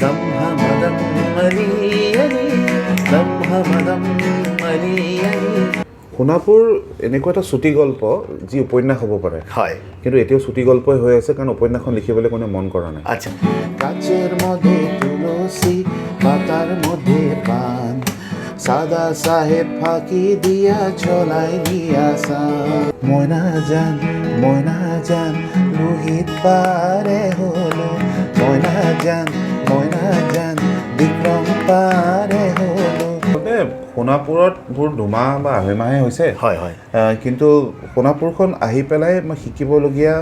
ব্ৰহ্মমদম মলিয়নি ব্ৰহ্মমদম মলিয়নি। সোণাপুৰ এনেকুৱা এটা চুটি গল্প যি উপন্যাস হ'ব পাৰে, হয়, কিন্তু এতিয়াও চুটি গল্পই হৈ আছে কাৰণ উপন্যাসখন লিখিবলৈ কোনো মন কৰা নাই। আচ্ছা। কাচের মধ্যে তুলসী পাতার মধ্যে পান, সাদা সাহেব ফাঁকি দিয়া ঝোলাই দিয়াছা। ময়না যান লোহিত পারে হলো, ময়না যান বিক্ৰম পাৰে হলো। সোণাপুৰত বহুত দুমাহ বা আঢ়ৈমাহে হৈছে, হয় হয়, কিন্তু সোণাপুৰখন আহি পেলাই মই শিকিবলগীয়া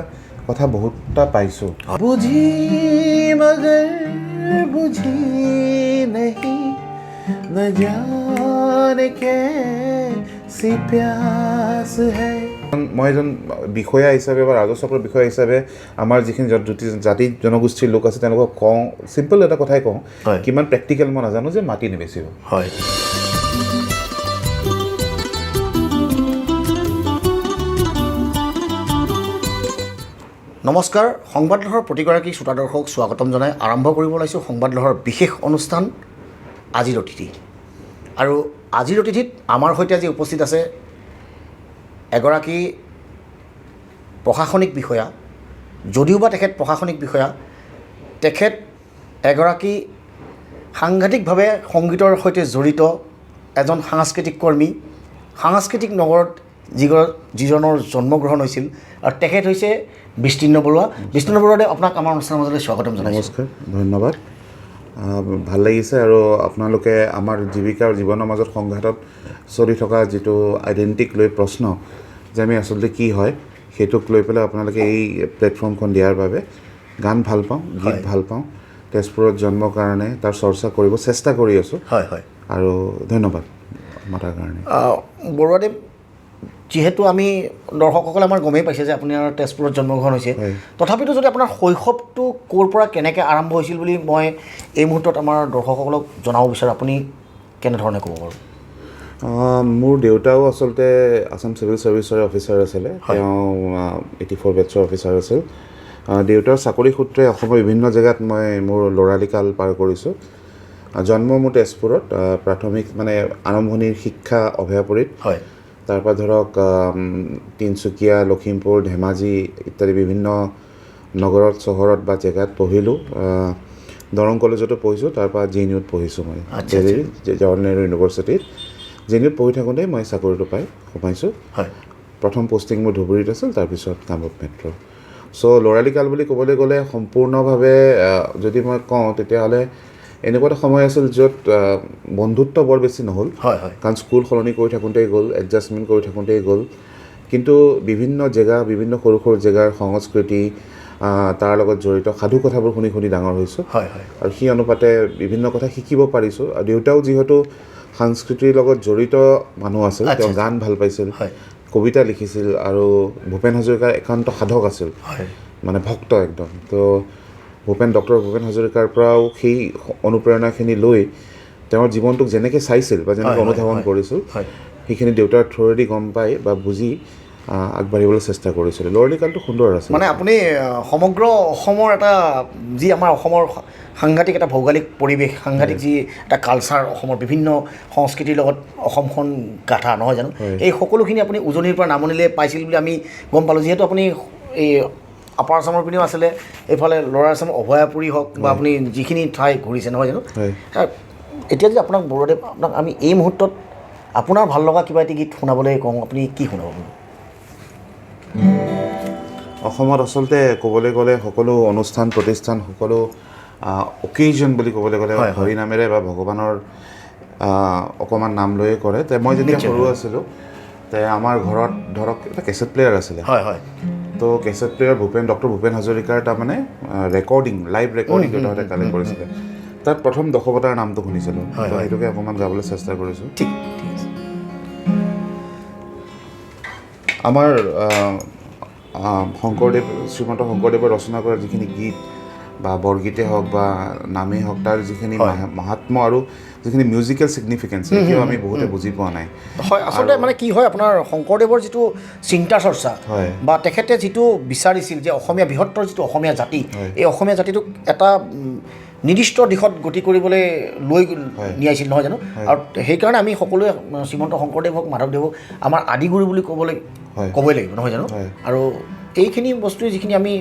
কথা বহুতটা পাইছোঁ। বুঝি মগৰ বুঝি নেহি ন জানে कैसी प्यास है। মই এজন বিষয়া হিচাপে বা ৰাজচক্ৰৰ বিষয়া হিচাপে আমাৰ যিখিনি জাতি জনগোষ্ঠীৰ লোক আছে তেওঁলোকক কওঁ, চিম্পল এটা কথাই কওঁ, কিমান প্ৰেক্টিকেল মই নাজানো যে মাটি নিবেচিব। হয়। নমস্কাৰ, সংবাদলহৰ প্ৰতিগৰাকী শ্ৰোতাদৰ্শক স্বাগতম জনাই আৰম্ভ কৰিব ওলাইছোঁ সংবাদলহৰ বিশেষ অনুষ্ঠান আজিৰ অতিথি। আৰু আজিৰ অতিথিত আমাৰ সৈতে আজি উপস্থিত আছে এগৰাকী প্ৰশাসনিক বিষয়া, যদিওবা তেখেত প্ৰশাসনিক বিষয়া, তেখেত এগৰাকী সাংঘাতিকভাৱে সংগীতৰ সৈতে জড়িত এজন সাংস্কৃতিক কৰ্মী। সাংস্কৃতিক নগৰত যিজনৰ জন্মগ্ৰহণ হৈছিল, আৰু তেখেত হৈছে বিস্তীৰ্ণ বৰুৱা। বিস্তীৰ্ণ বৰুৱাদেৱ, আপোনাক আমাৰ অনুষ্ঠানৰ মাজলৈ স্বাগতম জনাইছোঁ। নমস্কাৰ, ধন্যবাদ। ভাল লাগিছে আৰু আপোনালোকে আমাৰ জীৱিকা আৰু জীৱনৰ মাজত সংঘাতত চলি থকা যিটো আইডেণ্টিটিক লৈ প্ৰশ্ন যে আমি আচলতে কি হয়, সেইটোক লৈ পেলাই আপোনালোকে এই প্লেটফৰ্মখন দিয়াৰ বাবে। গান ভাল পাওঁ, গীত ভাল পাওঁ, তেজপুৰত জন্মৰ কাৰণে তাৰ চৰ্চা কৰিব চেষ্টা কৰি আছোঁ। হয় হয়, আৰু ধন্যবাদ মাতাৰ কাৰণে। বৰুৱাদেৱ, যিহেতু আমি দৰ্শকসকলে আমাৰ গমেই পাইছে যে আপোনাৰ তেজপুৰত জন্মগ্ৰহণ হৈছে, তথাপিতো যদি আপোনাৰ শৈশৱটো ক'ৰ পৰা কেনেকৈ আৰম্ভ হৈছিল বুলি মই এই মুহূৰ্তত আমাৰ দৰ্শকসকলক জনাব বিচাৰোঁ, আপুনি কেনেধৰণে ক'ব বাৰু? মোৰ দেউতাও আচলতে আছাম চিভিল ছাৰ্ভিচৰে অফিচাৰ আছিলে, তেওঁ 84 বেটছৰ অফিচাৰ আছিল। দেউতাৰ চাকৰি সূত্ৰে অসমৰ বিভিন্ন জেগাত মই মোৰ ল'ৰালিকাল পাৰ কৰিছোঁ। জন্ম মোৰ তেজপুৰত, প্ৰাথমিক মানে আৰম্ভণিৰ শিক্ষা অভয়াপুৰীত, হয়। তাৰপৰা ধৰক তিনিচুকীয়া, লখিমপুৰ, ধেমাজি ইত্যাদি বিভিন্ন নগৰত চহৰত বা জেগাত পঢ়িলোঁ। দৰং কলেজতো পঢ়িছোঁ, তাৰপৰা JNUত পঢ়িছোঁ মই, দিল্লীৰ জৱাহৰলাল নেহৰু ইউনিভাৰ্চিটিত। JNUত পঢ়ি থাকোঁতেই মই চাকৰিটো পাই সোমাইছোঁ। হয়। প্ৰথম পষ্টিং মোৰ ধুবুৰীত আছিল, তাৰপিছত কামৰূপ মেট্ৰ'। চ' ল'ৰালিকাল বুলি ক'বলৈ গ'লে সম্পূৰ্ণভাৱে যদি মই কওঁ তেতিয়াহ'লে এনেকুৱা এটা সময় আছিল য'ত বন্ধুত্ব বৰ বেছি নহ'ল, কাৰণ স্কুল সলনি কৰি থাকোঁতেই গ'ল, এডজাষ্টমেণ্ট কৰি থাকোঁতেই গ'ল। কিন্তু বিভিন্ন জেগা, বিভিন্ন সৰু সৰু জেগাৰ সংস্কৃতি, তাৰ লগত জড়িত সাধু কথাবোৰ শুনি শুনি ডাঙৰ হৈছোঁ। আৰু সেই অনুপাতে বিভিন্ন কথা শিকিব পাৰিছোঁ। আৰু দেউতাও যিহেতু সংস্কৃতিৰ লগত জড়িত মানুহ আছিল, তেওঁ গান ভাল পাইছিল, কবিতা লিখিছিল, আৰু ভূপেন হাজৰিকাৰ একান্ত সাধক আছিল, মানে ভক্ত একদম। তো ডক্টৰ ভূপেন হাজৰিকাৰ পৰাও সেই অনুপ্ৰেৰণাখিনি লৈ তেওঁৰ জীৱনটোক যেনেকৈ চাইছিল বা যেনেকৈ অনুধাৱন কৰিছিল, সেইখিনি দেউতাৰ থ্ৰুৱেদি গম পাই বা বুজি আগবাঢ়িবলৈ চেষ্টা কৰিছিলোঁ। ল'ৰালিকালটো সুন্দৰ আছিল। মানে আপুনি সমগ্ৰ অসমৰ এটা যি আমাৰ অসমৰ সাংঘাতিক এটা ভৌগোলিক পৰিৱেশ, সাংঘাতিক যি এটা কালচাৰ, অসমৰ বিভিন্ন সংস্কৃতিৰ লগত অসমখন গাঁথা, নহয় জানো? এই সকলোখিনি আপুনি উজনিৰ পৰা নামনিলৈ পাইছিল বুলি আমি গম পালোঁ। যিহেতু আপুনি এই আপাৰ আছামৰ পিনেও আছিলে, এইফালে ল'ৱাৰ আছামৰ অভয়াপুৰী হওক বা আপুনি যিখিনি ঠাই ঘূৰিছে, নহয় জানো? এতিয়া যদি আপোনাক বৰুৱাদেৱ, আপোনাক আমি এই মুহূৰ্তত আপোনাৰ ভাল লগা কিবা এটি গীত শুনাবলৈ কওঁ, আপুনি কি শুনাব? অসমত আচলতে ক'বলৈ গ'লে সকলো অনুষ্ঠান প্ৰতিষ্ঠান, সকলো অকেজন বুলি ক'বলৈ গ'লে হৰি নামেৰে বা ভগৱানৰ অকণমান নাম লৈয়ে কৰে। মই যেতিয়া সৰু আছিলোঁ, আমাৰ ঘৰত ধৰক এটা কেছেট প্লেয়াৰ আছিলে। তো কেছেট প্লেয়াৰ ডক্টৰ ভূপেন হাজৰিকাৰ তাৰমানে ৰেকৰ্ডিং, লাইভ ৰেকৰ্ডিং দেউতাহঁতে কালেক্ট কৰিছিলে। তাত প্ৰথম দশৱতাৰ নামটো শুনিছিলোঁ, সেইটোকে অকণমান গাবলৈ চেষ্টা কৰিছোঁ। আমাৰ শ্ৰীমন্ত শংকৰদেৱে ৰচনা কৰা যিখিনি গীত বা বৰগীতেই হওক বা নামেই হওক, তাৰ যিখিনি মাহাত্ম্য আৰু যিখিনি মিউজিকেল ছিগনিফিকেঞ্চ, সেইটোও আমি বহুতে বুজি পোৱা নাই। হয়, আচলতে মানে কি হয়, আপোনাৰ শংকৰদেৱৰ যিটো চিন্তা চৰ্চা বা তেখেতে যিটো বিচাৰিছিল যে অসমীয়া বৃহত্তৰ যিটো অসমীয়া জাতি, এই অসমীয়া জাতিটোক এটা নিৰ্দিষ্ট দিশত গতি কৰিবলৈ লৈ নিয়াইছিল নহয় জানো আৰু সেইকাৰণে আমি সকলোৱে শ্ৰীমন্ত শংকৰদেৱ হওক মাধৱদেৱক আমাৰ আদিগুৰু বুলি ক'বই লাগিব নহয় জানো আৰু এইখিনি বস্তুৱে যিখিনি আমি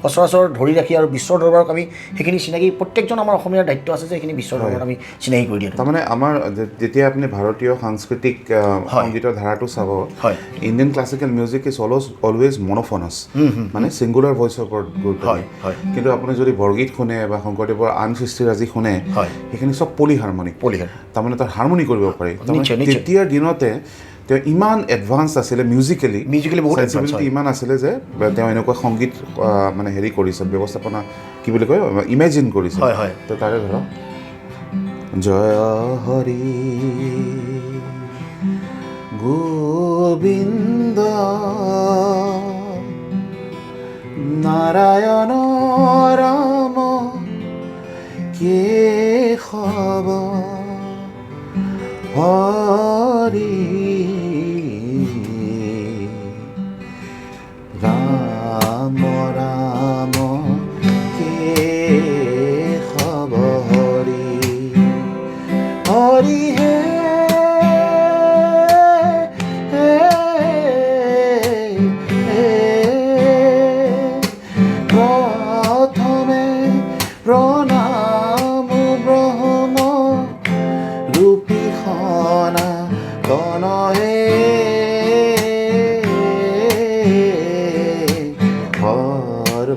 সচৰাচৰ ধৰি ৰাখি আৰু বিশ্বৰ দৰবাৰক আমি সেইখিনি চিনাকি প্ৰত্যেকজন আমাৰ অসমীয়াৰ দায়িত্ব আছে যে সেইখিনি বিশ্বৰ দৰবাৰত আমি চিনাকি কৰি দিয়াটো তাৰমানে আমাৰ যেতিয়া আপুনি ভাৰতীয় সাংস্কৃতিক সংগীতৰ ধাৰাটো চাব Indian classical music is always monophonous মানে ছিংগুলাৰ ভইচৰ ওপৰত গুৰুত্ব দিয়ে কিন্তু আপুনি যদি বৰগীত শুনে বা শংকৰদেৱৰ আন সৃষ্টিৰাজি শুনে সেইখিনি চব পলি হাৰমনিক তাৰমানে তাত হাৰমনি কৰিব পাৰি তেতিয়াৰ দিনতে তেওঁ ইমান এডভান্স আছিলে মিউজিকেলি বহুত চেনচিবিলিটি ইমান আছিলে যে তেওঁ এনেকুৱা সংগীত মানে হেৰি কৰিছে ব্যৱস্থাপনা কি বুলি কয় ইমেজিন কৰিছে তো তাৰে ধৰক জয় হৰি গোবিন্দ নাৰায়ণ ৰাম কেশৱ হৰি ৰাম ৰাম কেশৱ হৰি হৰি হে প্ৰথমে প্ৰণাম ব্ৰহ্ম ৰূপী সনা তনহে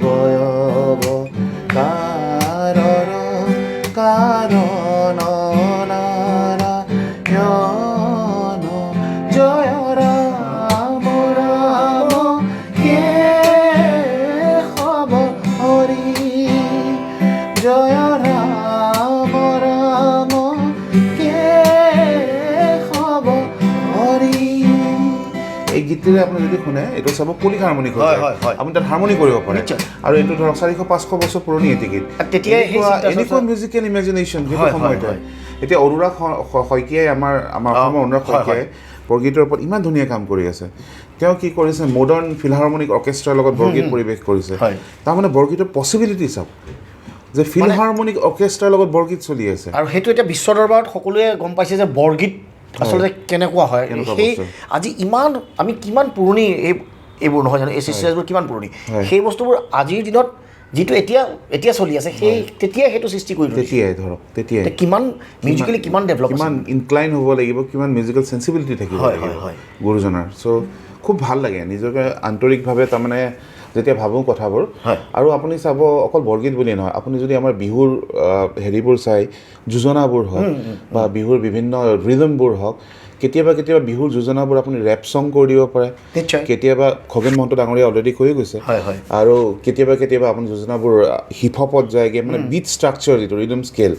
বয়ব কাৰণ নাৰায়ণ জয় ৰাম ৰাম কেশৱ হৰি জয় ৰাম ৰাম কেশৱ হৰি এই গীতটিৰে আপুনি যদি শুনে এইটো চাব পলি হাৰমনিক হয় আপুনি তাত হাৰমনি কৰিব পাৰে আৰু এইটো ধৰক 400-500 বছৰ পুৰণি এটি গীত তেতিয়া এনেকুৱা মিউজিকেল ইমেজিনেশ্যন সেইটো সময়তে এতিয়া অৰুণা শইকীয়াই আমাৰ অসমৰ অনুৰাগ শইকীয়াই বৰগীতৰ ওপৰত ইমান ধুনীয়া কাম কৰি আছে তেওঁ কি কৰিছে মডাৰ্ণ ফিলহাৰমনিক অৰ্কেষ্ট্ৰাৰ লগত বৰগীত পৰিৱেশ কৰিছে তাৰমানে বৰগীতৰ পচিবিলিটি চাওক যে ফিলহাৰমনিক অৰ্কেষ্ট্ৰাৰ লগত বৰগীত চলি আছে আৰু সেইটো এতিয়া বিশ্ব দৰবাৰত সকলোৱে গম পাইছে যে বৰগীত আচলতে কেনেকুৱা হয় সেই আজি ইমান আমি কিমান পুৰণি এইবোৰ নহয় জানো এই সৃষ্টিৰাজবোৰ কিমান পুৰণি সেই বস্তুবোৰ আজিৰ দিনত যিটো এতিয়া চলি আছে সেই তেতিয়াই সেইটো সৃষ্টি কৰি তেতিয়াই ধৰক তেতিয়াই কিমান মিউজিকেলি কিমান ডেভেলপ কিমান ইনক্লাইন হ'ব লাগিব কিমান মিউজিকেল চেনচিবিলিটি থাকিব গুৰুজনাৰ চ' খুব ভাল লাগে নিজকে আন্তৰিকভাৱে তাৰমানে যেতিয়া ভাবোঁ কথাবোৰ আৰু আপুনি চাব অকল বৰগীত বুলিয়ে নহয় আপুনি যদি আমাৰ বিহুৰ হেৰিবোৰ চাই যোজনাবোৰ হওক বা বিহুৰ বিভিন্ন ৰিদমবোৰ হওক কেতিয়াবা বিহুৰ যোজনাবোৰ আপুনি ৰেপ ছং কৰি দিব পাৰে কেতিয়াবা খগেন মহন্ত ডাঙৰীয়া অলৰেডি কৈয়ে গৈছে আৰু কেতিয়াবা আপুনি যোজনাবোৰ হিপ হপত যায়গৈ মানে বিট ষ্ট্ৰাকচাৰ যিটো ৰিদম স্কেল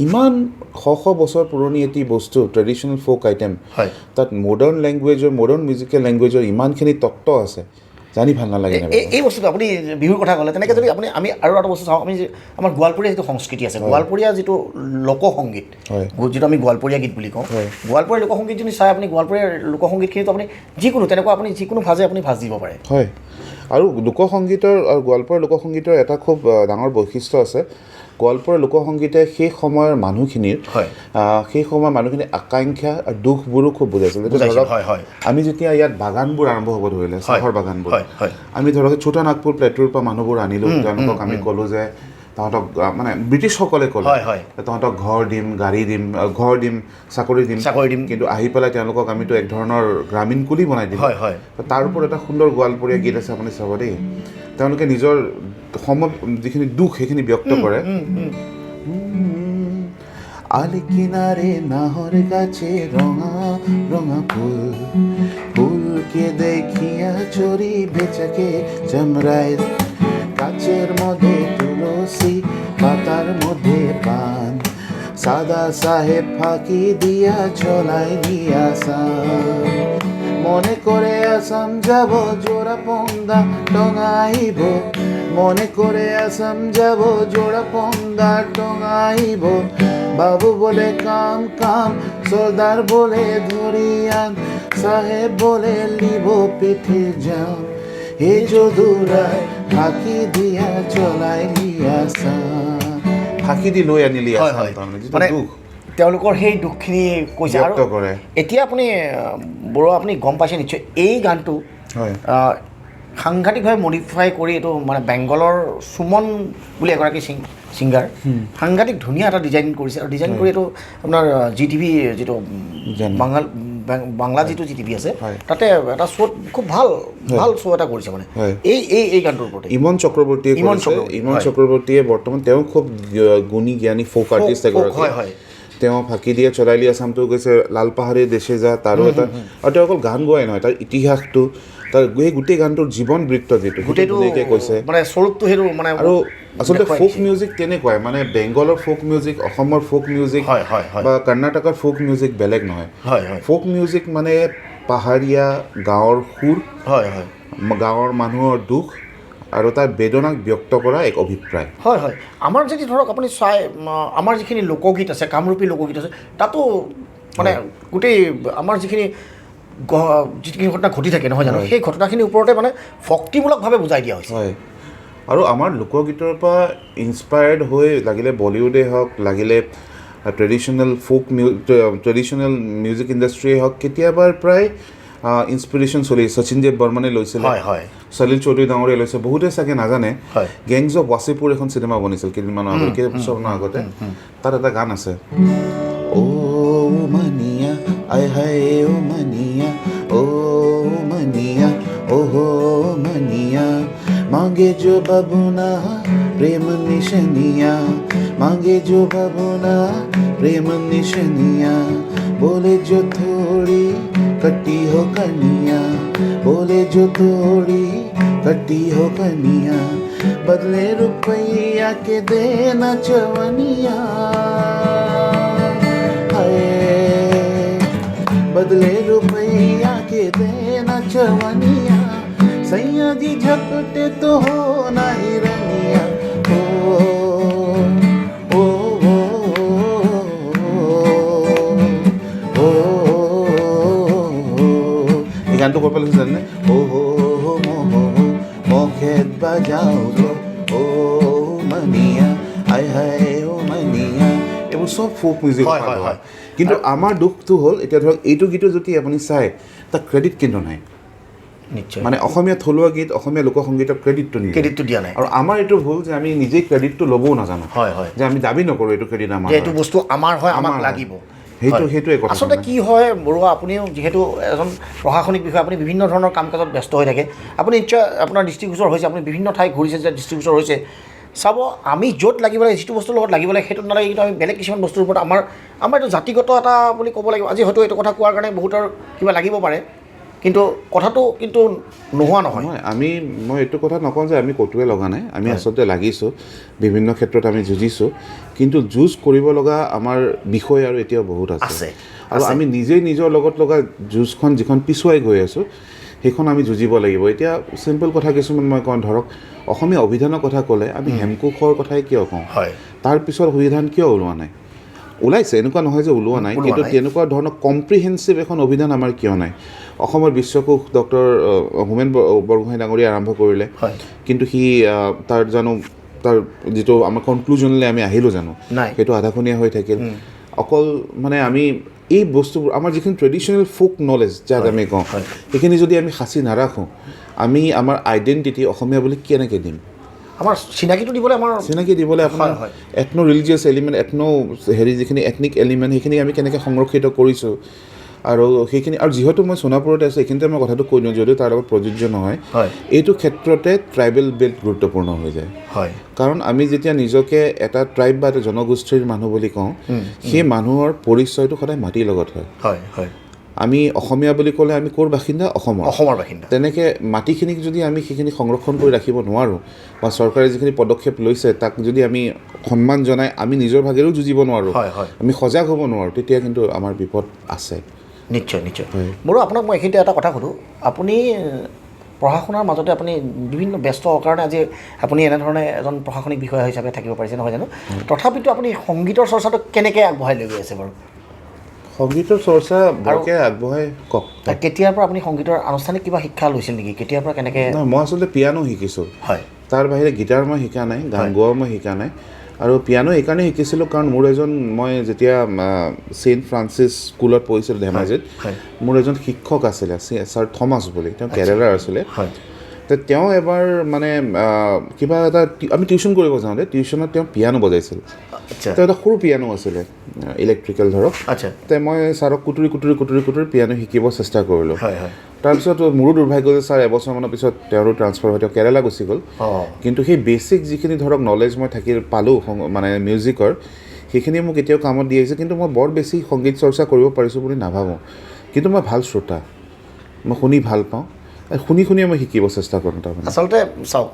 ইমান শ বছৰ পুৰণি এটি বস্তু ট্ৰেডিশ্যনেল ফ'ক আইটেম তাত মডাৰ্ণ লেংগুৱেজৰ মডাৰ্ণ মিউজিকেল লেংগুৱেজৰ ইমানখিনি তত্ত্ব আছে জানি ভাল নালাগে এই বস্তুটো আপুনি বিহুৰ কথা ক'লে তেনেকৈ যদি আমি আৰু এটা বস্তু চাওঁ আমি আমাৰ গোৱালপৰীয়া যিটো সংস্কৃতি আছে গোৱালপৰীয়া যিটো লোকসংগীত যিটো আমি গোৱালপৰীয়া গীত বুলি কওঁ গোৱালপৰীয়া লোকসংগীত যদি চাই আপুনি গোৱালপৰীয়া লোকসংগীতখিনিতো আপুনি তেনেকুৱা আপুনি যিকোনো ভাজে আপুনি ভাজ দিব পাৰে হয় আৰু লোকসংগীতৰ আৰু গোৱালপৰীয়া লোকসংগীতৰ এটা খুব ডাঙৰ বৈশিষ্ট্য আছে গোৱালপৰীয়া লোকসংগীতে সেই সময়ৰ মানুহখিনিৰ আকাংক্ষা আৰু দুখবোৰো খুব বুজাইছিল ধৰক আমি যেতিয়া ইয়াত বাগানবোৰ আৰম্ভ হ'ব ধৰিলে চাহৰ বাগানবোৰ আমি ধৰক ছোটা নাগপুৰ প্লেটুৰ পৰা মানুহবোৰ আনিলোঁ তেওঁলোকক আমি ক'লোঁ যে তাহাঁতক মানে ব্ৰিটিছসকলে ক'লে তাহাঁতক ঘৰ দিম গাড়ী দিম চাকৰি দিম কিন্তু আহি পেলাই তেওঁলোকক আমিতো এক ধৰণৰ গ্ৰামীণ কুলি বনাই দিম তাৰ ওপৰত এটা সুন্দৰ গোৱালপৰীয়া গীত আছে আপুনি চাব দেই তেওঁলোকে নিজৰ যিখিনি দুখ সেইখিনি ব্যক্ত কৰে আলি কিনারে নাহর গাছে রঙা রঙা ফুলকে দেখিয়া চড়ি বেচাকে চামড়ায় কাচের মধ্যে তুলসী পাতার মধ্যে পান সাদা সাহেব ফাঁকি দিয়া চলাই নিয়াসা মনে করে আসাম যাব জোড়া পন্দা টঙাইব মনে করে আসাম যাব জোড়া পন্দা টঙাইব বাবু বলে কাম সর্দার বলে ধরিয়ান সাহেব বলে লিব পিঠে যাও হে যদুরায় ফাঁকি দিয়া চলাই নিয়াসা ফাঁকি দি লৈ আনিলি হয়, আছাম হয়। তাৰমানে যিটো মানে দুখ তেওঁলোকৰ সেই দুখখিনি কৈছে আৰু ব্যক্ত কৰে। এতিয়া আপুনি বৰুৱা আপুনি গম পাইছে নিশ্চয় এই গানটো হয় সাংঘাতিকভাৱে মডিফাই কৰি এইটো মানে বেংগলৰ সুমন বুলি এগৰাকী ছিংগাৰ সাংঘাতিক ধুনীয়া এটা ডিজাইন কৰিছে আৰু ডিজাইন কৰি এইটো আপোনাৰ GTV যিটো জানো। বাংলা যিটো GTV আছে হয়। তাতে এটা শ্ব'ত খুব ভাল শ্ব' এটা কৰিছে মানে হয়। এই গানটোৰ ওপৰতে ইমন চক্ৰৱৰ্তীয়ে ইমন কৰিছে চক্ৰৱৰ্তী, ইমন হয়। চক্ৰৱৰ্তীয়ে বৰ্তমান তেওঁ খুব গুণী জ্ঞানী ফ'ক আৰ্টিষ্ট এগৰাকী হয় হয় তেওঁ ফাঁকি দিয়ে চৰাইলি আছামটো গৈছে লাল পাহাৰী দেশে যা তাৰো এটা আৰু তেওঁ অকল গান গোৱাই নহয় তাৰ ইতিহাসটো তাৰ সেই গোটেই গানটোৰ জীৱন বৃত্ত যিটো গোটেইটো ধুনীয়াকৈ কৈছে মানে স্বৰূপটো সেইটো মানে আৰু আচলতে দেখুৱাই ফ'ক দিছে। মিউজিক তেনেকুৱাই মানে বেংগলৰ ফ'ক মিউজিক অসমৰ ফ'ক মিউজিক হয় হয় হয় বা কৰ্ণাটকৰ ফ'ক মিউজিক বেলেগ নহয় হয় হয় ফ'ক মিউজিক মানে পাহাৰীয়া গাঁৱৰ সুৰ হয় হয় গাঁৱৰ মানুহৰ দুখ আৰু তাৰ বেদনাক ব্যক্ত কৰা এক অভিপ্ৰায় হয় হয় আমাৰ যদি ধৰক আপুনি চাই আমাৰ যিখিনি লোকগীত আছে কামৰূপী লোকগীত আছে তাতো মানে গোটেই আমাৰ যিখিনি ঘটনা ঘটি থাকে নহয় জানো সেই ঘটনাখিনিৰ ওপৰতে মানে ভক্তিমূলকভাৱে বুজাই দিয়া হৈছে হয় আৰু আমাৰ লোকগীতৰ পৰা ইনস্পায়াৰ্ড হৈ লাগিলে বলিউডে হওক লাগিলে ট্ৰেডিশ্যনেল ট্ৰেডিশ্যনেল মিউজিক ইণ্ডাষ্ট্ৰিয়ে হওক কেতিয়াবাৰ প্ৰায় ইনস্পিৰেশ্যন চলি শচীন দেৱ বৰ্মনে লৈছিলে হয় হয় সলিল চৌধুৰী ডাঙৰীয়াই লৈছে বহুতে চাগে নাজানে হয় গেংছ অফ ৱাচিপুৰ এখন চিনেমা বনিছিল কেইদিনমানৰ আগতে কেইবছৰমানৰ আগতে তাত এটা গান আছে অ মানিয়া আই হাই অ মানিয়া অ মানিয়া ओहो मनिया मांगे जो बबुना प्रेम निशनिया मांगे जो बबुना प्रेम निशनिया बोले जो थोड़ी कटी हो कनिया बोले जो थोड़ी कटी हो कनिया बदले रुपया के देना चवनिया हाय बदले रुपया के देना चवनिया सैया जी झपटे तो हो नहीं रनिया ओ ओ ओ ओ এই গানটো কৈ পেলাই জানে অ মখেত বাজাও অ মনিয়া আই হাই অ মনিয়া এইবোৰ চব ফ'ক মিউজিক হয় হয় হয় কিন্তু আমাৰ দুখটো হ'ল এতিয়া ধৰক এইটো গীতো যদি আপুনি চায় তাক ক্ৰেডিট কিন্তু নাই নিশ্চয় মানে অসমীয়া থলুৱা গীত অসমীয়া লোকসংগীতৰ ক্ৰেডিটটো দিয়া নাই আৰু আমাৰ এইটো ভুল যে আমি নিজেই ক্ৰেডিটটো ল'বও নাজানো হয় হয় যে আমি দাবী নকৰোঁ এইটো ক্ৰেডিট আমাৰ যে এইটো বস্তু আমাৰ হয় আমাক লাগিব সেইটোৱে কথা আচলতে কি হয় বৰুৱা আপুনিও যিহেতু এজন প্ৰশাসনিক বিষয়া আপুনি বিভিন্ন ধৰণৰ কাম কাজত ব্যস্ত হৈ থাকে আপুনি নিশ্চয় আপোনাৰ দৃষ্টিগোচৰ হৈছে আপুনি বিভিন্ন ঠাই ঘূৰিছে যে দৃষ্টিগোচৰ হৈছে চাব আমি য'ত লাগিব লাগে যিটো বস্তুৰ লগত লাগিব লাগে সেইটোত নালাগে কিন্তু আমি বেলেগ কিছুমান বস্তুৰ ওপৰত আমাৰ এইটো জাতিগত এটা বুলি ক'ব লাগিব আজি হয়তো এইটো কথা কোৱাৰ কাৰণে বহুতৰ কিবা লাগিব পাৰে কিন্তু কথাটো কিন্তু নোহোৱা নহয় মই এইটো কথা নকওঁ যে আমি ক'তোৱে লগা নাই আমি আচলতে লাগিছোঁ বিভিন্ন ক্ষেত্ৰত আমি যুঁজিছোঁ কিন্তু যুঁজ কৰিব লগা আমাৰ বিষয় আৰু এতিয়াও বহুত আছে আৰু আমি নিজেই নিজৰ লগত লগা যুঁজখন যিখন পিছুৱাই গৈ আছোঁ সেইখন আমি যুঁজিব লাগিব এতিয়া চিম্পল কথা কিছুমান মই কওঁ ধৰক অসমীয়া অভিধানৰ কথা ক'লে আমি হেমকোষৰ কথাই কিয় কওঁ তাৰপিছত অভিধান কিয় ওলোৱা নাই ওলাইছে এনেকুৱা নহয় যে ওলোৱা নাই কিন্তু তেনেকুৱা ধৰণৰ কম্প্ৰিহেনচিভ এখন অভিধান আমাৰ কিয় নাই অসমৰ বিশ্বকোষ ডক্টৰ হোমেন বৰগোহাঁই ডাঙৰীয়াই আৰম্ভ কৰিলে কিন্তু সি তাৰ যিটো আমাৰ কনক্লুজনলৈ আমি আহিলোঁ জানো সেইটো আধাখনীয়া হৈ থাকিল অকল মানে আমি এই বস্তুবোৰ আমাৰ যিখিনি ট্ৰেডিশ্যনেল ফ'ক নলেজ যাক আমি কওঁ সেইখিনি যদি আমি সাঁচি নাৰাখোঁ আমি আমাৰ আইডেণ্টিটি অসমীয়া বুলি কেনেকৈ দিম আমাৰ চিনাকিটো দিবলৈ আপোনাৰ এথনো ৰিলিজিয়াছ এলিমেণ্ট যিখিনি এথনিক এলিমেণ্ট সেইখিনি আমি কেনেকৈ সংৰক্ষিত কৰিছোঁ আৰু সেইখিনি আৰু যিহেতু মই সোণাপুৰতে আছোঁ এইখিনিতে মই কথাটো কৈ দিওঁ যদিও তাৰ লগত প্ৰযোজ্য নহয় এইটো ক্ষেত্ৰতে ট্ৰাইবেল বেল্ট গুৰুত্বপূৰ্ণ হৈ যায় কাৰণ আমি যেতিয়া নিজকে এটা ট্ৰাইব বা এটা জনগোষ্ঠীৰ মানুহ বুলি কওঁ সেই মানুহৰ পৰিচয়টো সদায় মাটিৰ লগত হয় আমি অসমীয়া বুলি ক'লে আমি ক'ৰ বাসিন্দা অসমৰ বাসিন্দা তেনেকৈ মাটিখিনিক যদি আমি সেইখিনি সংৰক্ষণ কৰি ৰাখিব নোৱাৰোঁ বা চৰকাৰে যিখিনি পদক্ষেপ লৈছে তাক যদি আমি সন্মান জনাই আমি নিজৰ ভাগেৰেও যুঁজিব নোৱাৰোঁ আমি সজাগ হ'ব নোৱাৰোঁ তেতিয়া কিন্তু আমাৰ বিপদ আছে নিশ্চয় বাৰু আপোনাক মই এইখিনিতে এটা কথা সুধোঁ আপুনি পঢ়া শুনাৰ মাজতে আপুনি বিভিন্ন ব্যস্ত কাৰণে আজি আপুনি এনেধৰণে এজন প্ৰশাসনিক বিষয়া হিচাপে থাকিব পাৰিছে নহয় জানো তথাপিতো আপুনি সংগীতৰ চৰ্চাটো কেনেকৈ আগবঢ়াই লৈ গৈ আছে বাৰু সংগীতৰ চৰ্চা বৰকৈ আগবঢ়াই কওক কেতিয়াৰ পৰা আপুনি সংগীতৰ আনুষ্ঠানিক কিবা শিক্ষা লৈছিল নেকি কেতিয়াৰ পৰা কেনেকৈ মই আচলতে পিয়ানো শিকিছোঁ তাৰ বাহিৰে গীটাৰ মই শিকা নাই গান গোৱাও মই শিকা নাই আৰু পিয়ানো এইকাৰণে শিকিছিলোঁ কাৰণ মোৰ এজন মই যেতিয়া ছেইণ্ট ফ্ৰান্সিছ স্কুলত পঢ়িছিলোঁ ধেমাজিত মোৰ এজন শিক্ষক আছিলে ছাৰ থমাছ বুলি তেওঁ কেৰেলাৰ আছিলে তেওঁ এবাৰ মানে কিবা এটা আমি টিউশ্যন কৰিব যাওঁতে টিউশ্যনত তেওঁ পিয়ানো বজাইছিল তেওঁ এটা সৰু পিয়ানো আছিলে ইলেক্ট্ৰিকেল ধৰক মই ছাৰক কুটুৰি পিয়ানো শিকিব চেষ্টা কৰিলোঁ তাৰপিছত মোৰো দুৰ্ভাগ্য যে ছাৰ এবছৰমানৰ পিছত তেওঁৰো ট্ৰান্সফাৰ হৈ তেওঁ কেৰেলা গুচি গ'ল কিন্তু সেই বেছিক যিখিনি ধৰক নলেজ মই পালোঁ মানে মিউজিকৰ সেইখিনি মোক এতিয়াও কামত দি আহিছে কিন্তু মই বৰ বেছি সংগীত চৰ্চা কৰিব পাৰিছোঁ বুলি নাভাবোঁ কিন্তু মই ভাল শ্ৰোতা মই শুনি ভাল পাওঁ শুনিয়ে মই শিকিব চেষ্টা কৰোঁ তাৰমানে আচলতে চাওক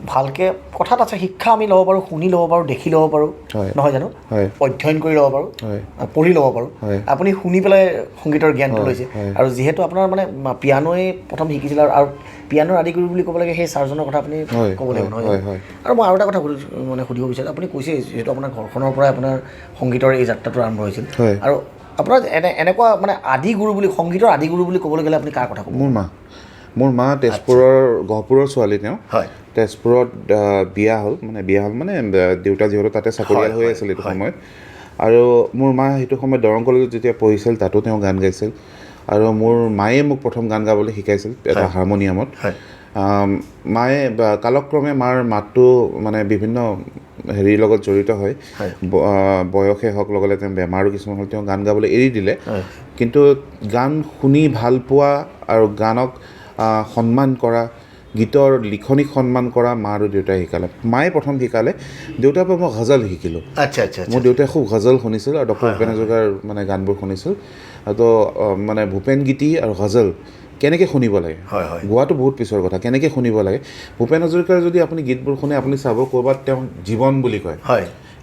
ভালকৈ কথাত আছে শিক্ষা আমি ল'ব পাৰোঁ শুনি ল'ব পাৰোঁ দেখি ল'ব পাৰোঁ নহয় জানো অধ্যয়ন কৰি ল'ব পাৰোঁ পঢ়ি ল'ব পাৰোঁ আপুনি শুনি পেলাই সংগীতৰ জ্ঞানটো লৈছে আৰু যিহেতু আপোনাৰ মানে পিয়ানোৱে প্ৰথম শিকিছিল আৰু পিয়ানোৰ আদিগুৰু বুলি ক'ব লাগে সেই ছাৰজনৰ কথা আপুনি ক'ব লাগিব নহয় আৰু মই আৰু এটা কথা সুধিব বিচাৰোঁ আপুনি কৈছে যিহেতু আপোনাৰ ঘৰখনৰ পৰাই আপোনাৰ সংগীতৰ এই যাত্ৰাটো আৰম্ভ হৈছিল আৰু আপোনাৰ এনেকুৱা মানে আদিগুৰু বুলি সংগীতৰ আদিগুৰু বুলি ক'বলৈ গ'লে আপুনি কাৰ কথা ক'ব মোৰ মা তেজপুৰৰ গহপুৰৰ ছোৱালী তেওঁ তেজপুৰত বিয়া হ'ল মানে দেউতা যিহেতু তাতে চাকৰিয়াল হৈ আছিল এইটো সময়ত আৰু মোৰ মা সেইটো সময়ত দৰং কলেজত যেতিয়া পঢ়িছিল তাতো তেওঁ গান গাইছিল আৰু মোৰ মায়ে মোক প্ৰথম গান গাবলৈ শিকাইছিল এটা হাৰমনিয়ামত মায়ে কালক্ৰমে মাৰ মাতটো মানে বিভিন্ন হেৰিৰ লগত জড়িত হয় বয়সে হওক লগতে তেওঁ বেমাৰো কিছুমান হ'ল তেওঁ গান গাবলৈ এৰি দিলে কিন্তু গান শুনি ভাল পোৱা আৰু গানক সন্মান কৰা গীতৰ লিখনিক সন্মান কৰা মা আৰু দেউতাই শিকালে মায়ে প্ৰথম শিকালে দেউতাৰ পৰা মই গজল শিকিলোঁ মোৰ দেউতাই খুব গজল শুনিছিল আৰু ডক্টৰ ভূপেন হাজৰিকাৰ মানে গানবোৰ শুনিছিল তো মানে ভূপেন গীতি আৰু গজল কেনেকৈ শুনিব লাগে গোৱাটো বহুত পিছৰ কথা কেনেকৈ শুনিব লাগে ভূপেন হাজৰিকাৰ যদি আপুনি গীতবোৰ শুনে আপুনি চাব ক'ৰবাত তেওঁ জীৱন বুলি কয়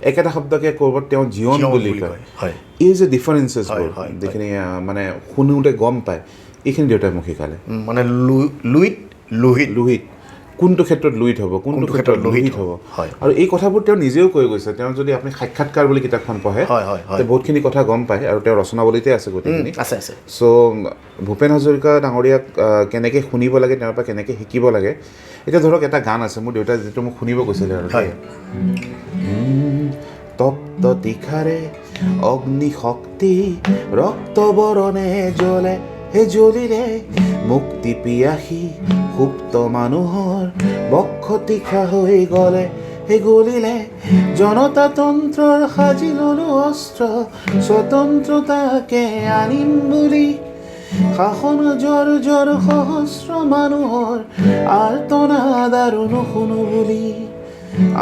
একেটা শব্দকে ক'ৰবাত তেওঁ জীৱন বুলি কয় এই যে ডিফাৰেঞ্চেছবোৰ যিখিনি মানে শুনোতে গম পায় এইখিনি দেউতাই মোক শিকালে মানে লোহিত কোনটো ক্ষেত্ৰত লুইত হ'ব কোনটো ক্ষেত্ৰত লোহিত হ'ব আৰু এই কথাবোৰ তেওঁ নিজেও কৈ গৈছে তেওঁ যদি আপুনি সাক্ষাৎকাৰ বুলি কিতাপখন পঢ়ে বহুতখিনি কথা গম পায় আৰু তেওঁৰ ৰচনাৱলীতে আছে গোটেইখিনি চ' ভূপেন হাজৰিকা ডাঙৰীয়াক কেনেকৈ শুনিব লাগে তেওঁৰ পৰা কেনেকৈ শিকিব লাগে এতিয়া ধৰক এটা গান আছে মোৰ দেউতাই যিটো মোক শুনিব কৈছিলে আৰু তপ্ত তীখাৰে অগ্নি শক্তি ৰক্ত বৰণে জ্বলে হে জ্বলিলে মুক্তি পিয়াসী সুপ্ত মানুহৰ বক্ষ তীখা হৈ গ'লে হে গলিলে জনতাতন্ত্ৰৰ সাজি ল'লো অস্ত্ৰ স্বতন্ত্ৰতাকে আনিম বুলি শাসন জৰ সহস্ৰ মানুহৰ আৰ্তনাদ আৰু নুশুনো বুলি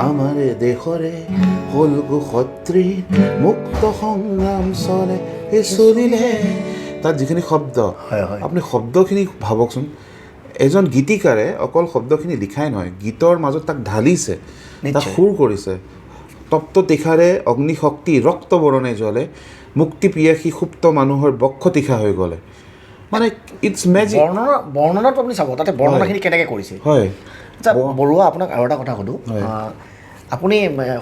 আমাৰ দেশৰে হলগু সত্ৰীৰ মুক্ত সংগ্ৰাম চলে হে চলিলে তাত যিখিনি শব্দ আপুনি শব্দখিনি ভাবকচোন এজন গীতিকাৰে অকল শব্দখিনি লিখাই নহয় গীতৰ মাজত তাক ঢালিছে তাক সুৰ কৰিছে তপ্ত তীখাৰে অগ্নিশক্তি ৰক্ত বৰণে জ্বলে মুক্তি পিয়াসী সুপ্ত মানুহৰ বক্ষ তীখা হৈ গ'লে মানে ইটছ মেজিক বৰ্ণনাটো আপুনি চাব তাতে বৰ্ণনাখিনি কেনেকৈ কৰিছে বৰুৱা আপোনাক আৰু এটা কথা সুধোঁ আপুনি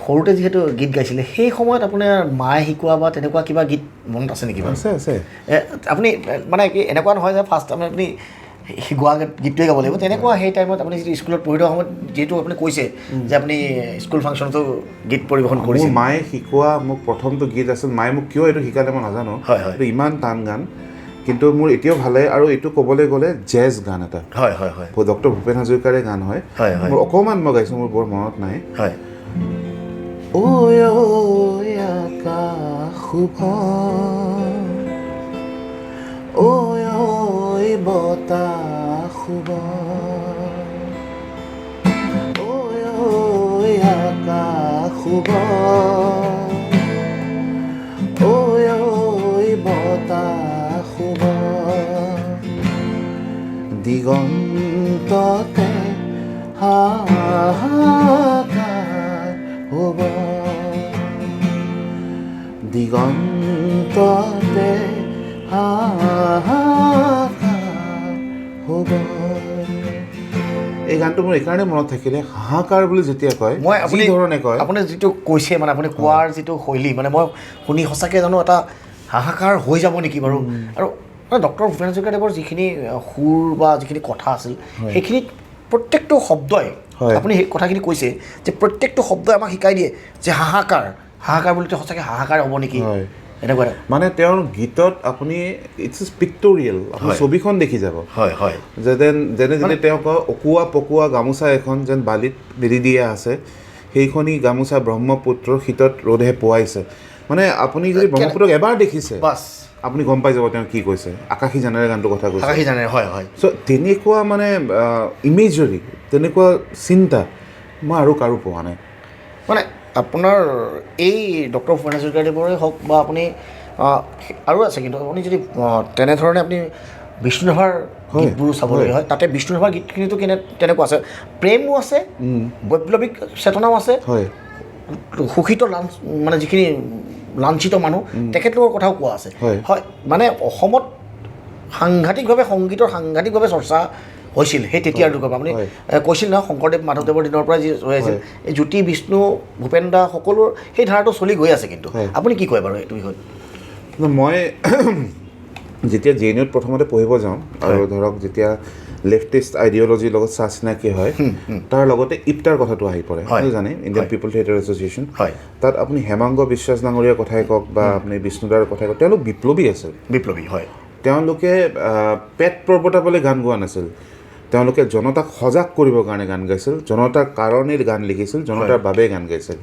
সৰুতে যিহেতু গীত গাইছিলে সেই সময়ত আপোনাৰ মায়ে শিকোৱা বা তেনেকুৱা কিবা গীত মনত আছে নেকি আছে আপুনি মানে কি এনেকুৱা নহয় যে ফাৰ্ষ্ট আপুনি গোৱা গীতটোৱে গাব লাগিব তেনেকুৱা সেই টাইমত আপুনি যিটো স্কুলত পঢ়ি থকা সময়ত যিহেতু আপুনি কৈছে যে আপুনি স্কুল ফাংচনতো গীত পৰিৱেশন কৰিছে মায়ে শিকোৱা মোক প্ৰথমটো গীত আছিল মায়ে মোক কিয় এইটো শিকালে মই নাজানো এইটো ইমান টান গান কিন্তু মোৰ এতিয়াও ভাল লাগে আৰু এইটো ক'বলৈ গ'লে জেজ গান এটা ডক্টৰ ভূপেন হাজৰিকাৰে গান হয় মোৰ অকণমান মই গাইছোঁ মোৰ বৰ মনত নাই ঐ আকাশ শুভ ঐ বতাহ শুভ ঐ আকাশ শুভ ঐ বতাহ শুভ দিগন্ততে হাহাকাৰ হ'ব দিগন্ততে হাহাকাৰ হ'ব এই গানটো মোৰ এইকাৰণে মনত থাকিলে হাহাকাৰ বুলি যেতিয়া কয় মই আপুনি ধৰণে কয় আপুনি যিটো কৈছে মানে আপুনি কোৱাৰ যিটো শৈলী মানে মই শুনি সঁচাকৈ জানো এটা হাহাকাৰ হৈ যাব নেকি বাৰু আৰু ডক্টৰ ভূপেন হাজৰিকাদেৱৰ যিখিনি সুৰ বা যিখিনি কথা আছিল সেইখিনিত প্ৰত্যেকটো শব্দই হয়। আপুনি সেই কথাখিনি কৈছে যে প্ৰত্যেকটো শব্দই আমাক শিকাই দিয়ে যে হাহাকাৰ বুলিতো সঁচাকৈ হাহাকাৰ হ'ব নেকি হয় এনেকুৱা এটা মানে তেওঁৰ গীতত আপুনি ইটছ পিক্টৰিয়েল আপুনি হয়। ছবিখন দেখি যাব হয় হয় যেনে যেনে তেওঁ কয় অকুৱা পকোৱা গামোচা এখন যেন বালিত মেলি দিয়া আছে সেইখনি গামোচা ব্ৰহ্মপুত্ৰৰ শীতত ৰ'দে পোৱাইছে মানে আপুনি যদি ব্ৰহ্মপুত্ৰক এবাৰ দেখিছে বাছ আপুনি গম পাই যাব তেওঁ কি কৈছে আকাশী জানেৰে গানটোৰ কথা কৈছে আকাশী জানে হয় হয় চ' তেনেকুৱা মানে ইমেজৰি তেনেকুৱা চিন্তা মই আৰু কাৰো পোৱা নাই মানে আপোনাৰ এই ডক্টৰ ভূপেন হাজৰিকাদেৱৰে হওক বা আপুনি আৰু আছে কিন্তু আপুনি যদি তেনেধৰণে আপুনি বিষ্ণুৰাভাৰ হয়, গীতবোৰো চাবলগীয়া হয় তাতে বিষ্ণুৰাভাৰ গীতখিনিতো তেনেকুৱা আছে প্ৰেমো আছে বৈপ্লৱিক চেতনাও আছে হয় শোষিত মানে যিখিনি লাঞ্ছিত মানুহ তেখেতলোকৰ কথাও কোৱা আছে হয়। হয় মানে অসমত সাংঘাতিকভাৱে সংগীতৰ সাংঘাতিকভাৱে চৰ্চা হৈছিল সেই তেতিয়াৰ যুগৰ পৰা আপুনি হয়। কৈছিল নহয় শংকৰদেৱ মাধৱদেৱৰ দিনৰ পৰা যি হৈ আছিল এই জ্যোতি বিষ্ণু ভূপেন দা সকলোৰ সেই ধাৰাটো চলি গৈ আছে কিন্তু হয়। আপুনি কি কয় বাৰু এইটো বিষয়ত মই যেতিয়া জে এন ইউত প্ৰথমতে পঢ়িব যাওঁ আৰু ধৰক যেতিয়া লেফটিষ্ট আইডিঅ'লজিৰ লগত চা চিনাকি হয় তাৰ লগতে ইপ্টাৰ কথাটো আহি পৰে হয়। জানে ইণ্ডিয়ান পিপল থিয়েটাৰ এছ'চিয়েশ্যন হয় তাত আপুনি হেমাংগ বিশ্বাস ডাঙৰীয়াৰ কথাই কওক বা আপুনি বিষ্ণুদাৰ কথাই কওক তেওঁলোক বিপ্লৱী আছিল বিপ্লৱী হয় তেওঁলোকে পেট প্ৰৱৰ্তাবলৈ গান গোৱা নাছিল তেওঁলোকে জনতাক সজাগ কৰিবৰ কাৰণে গান গাইছিল জনতাৰ কাৰণেই গান লিখিছিল জনতাৰ বাবে গান গাইছিল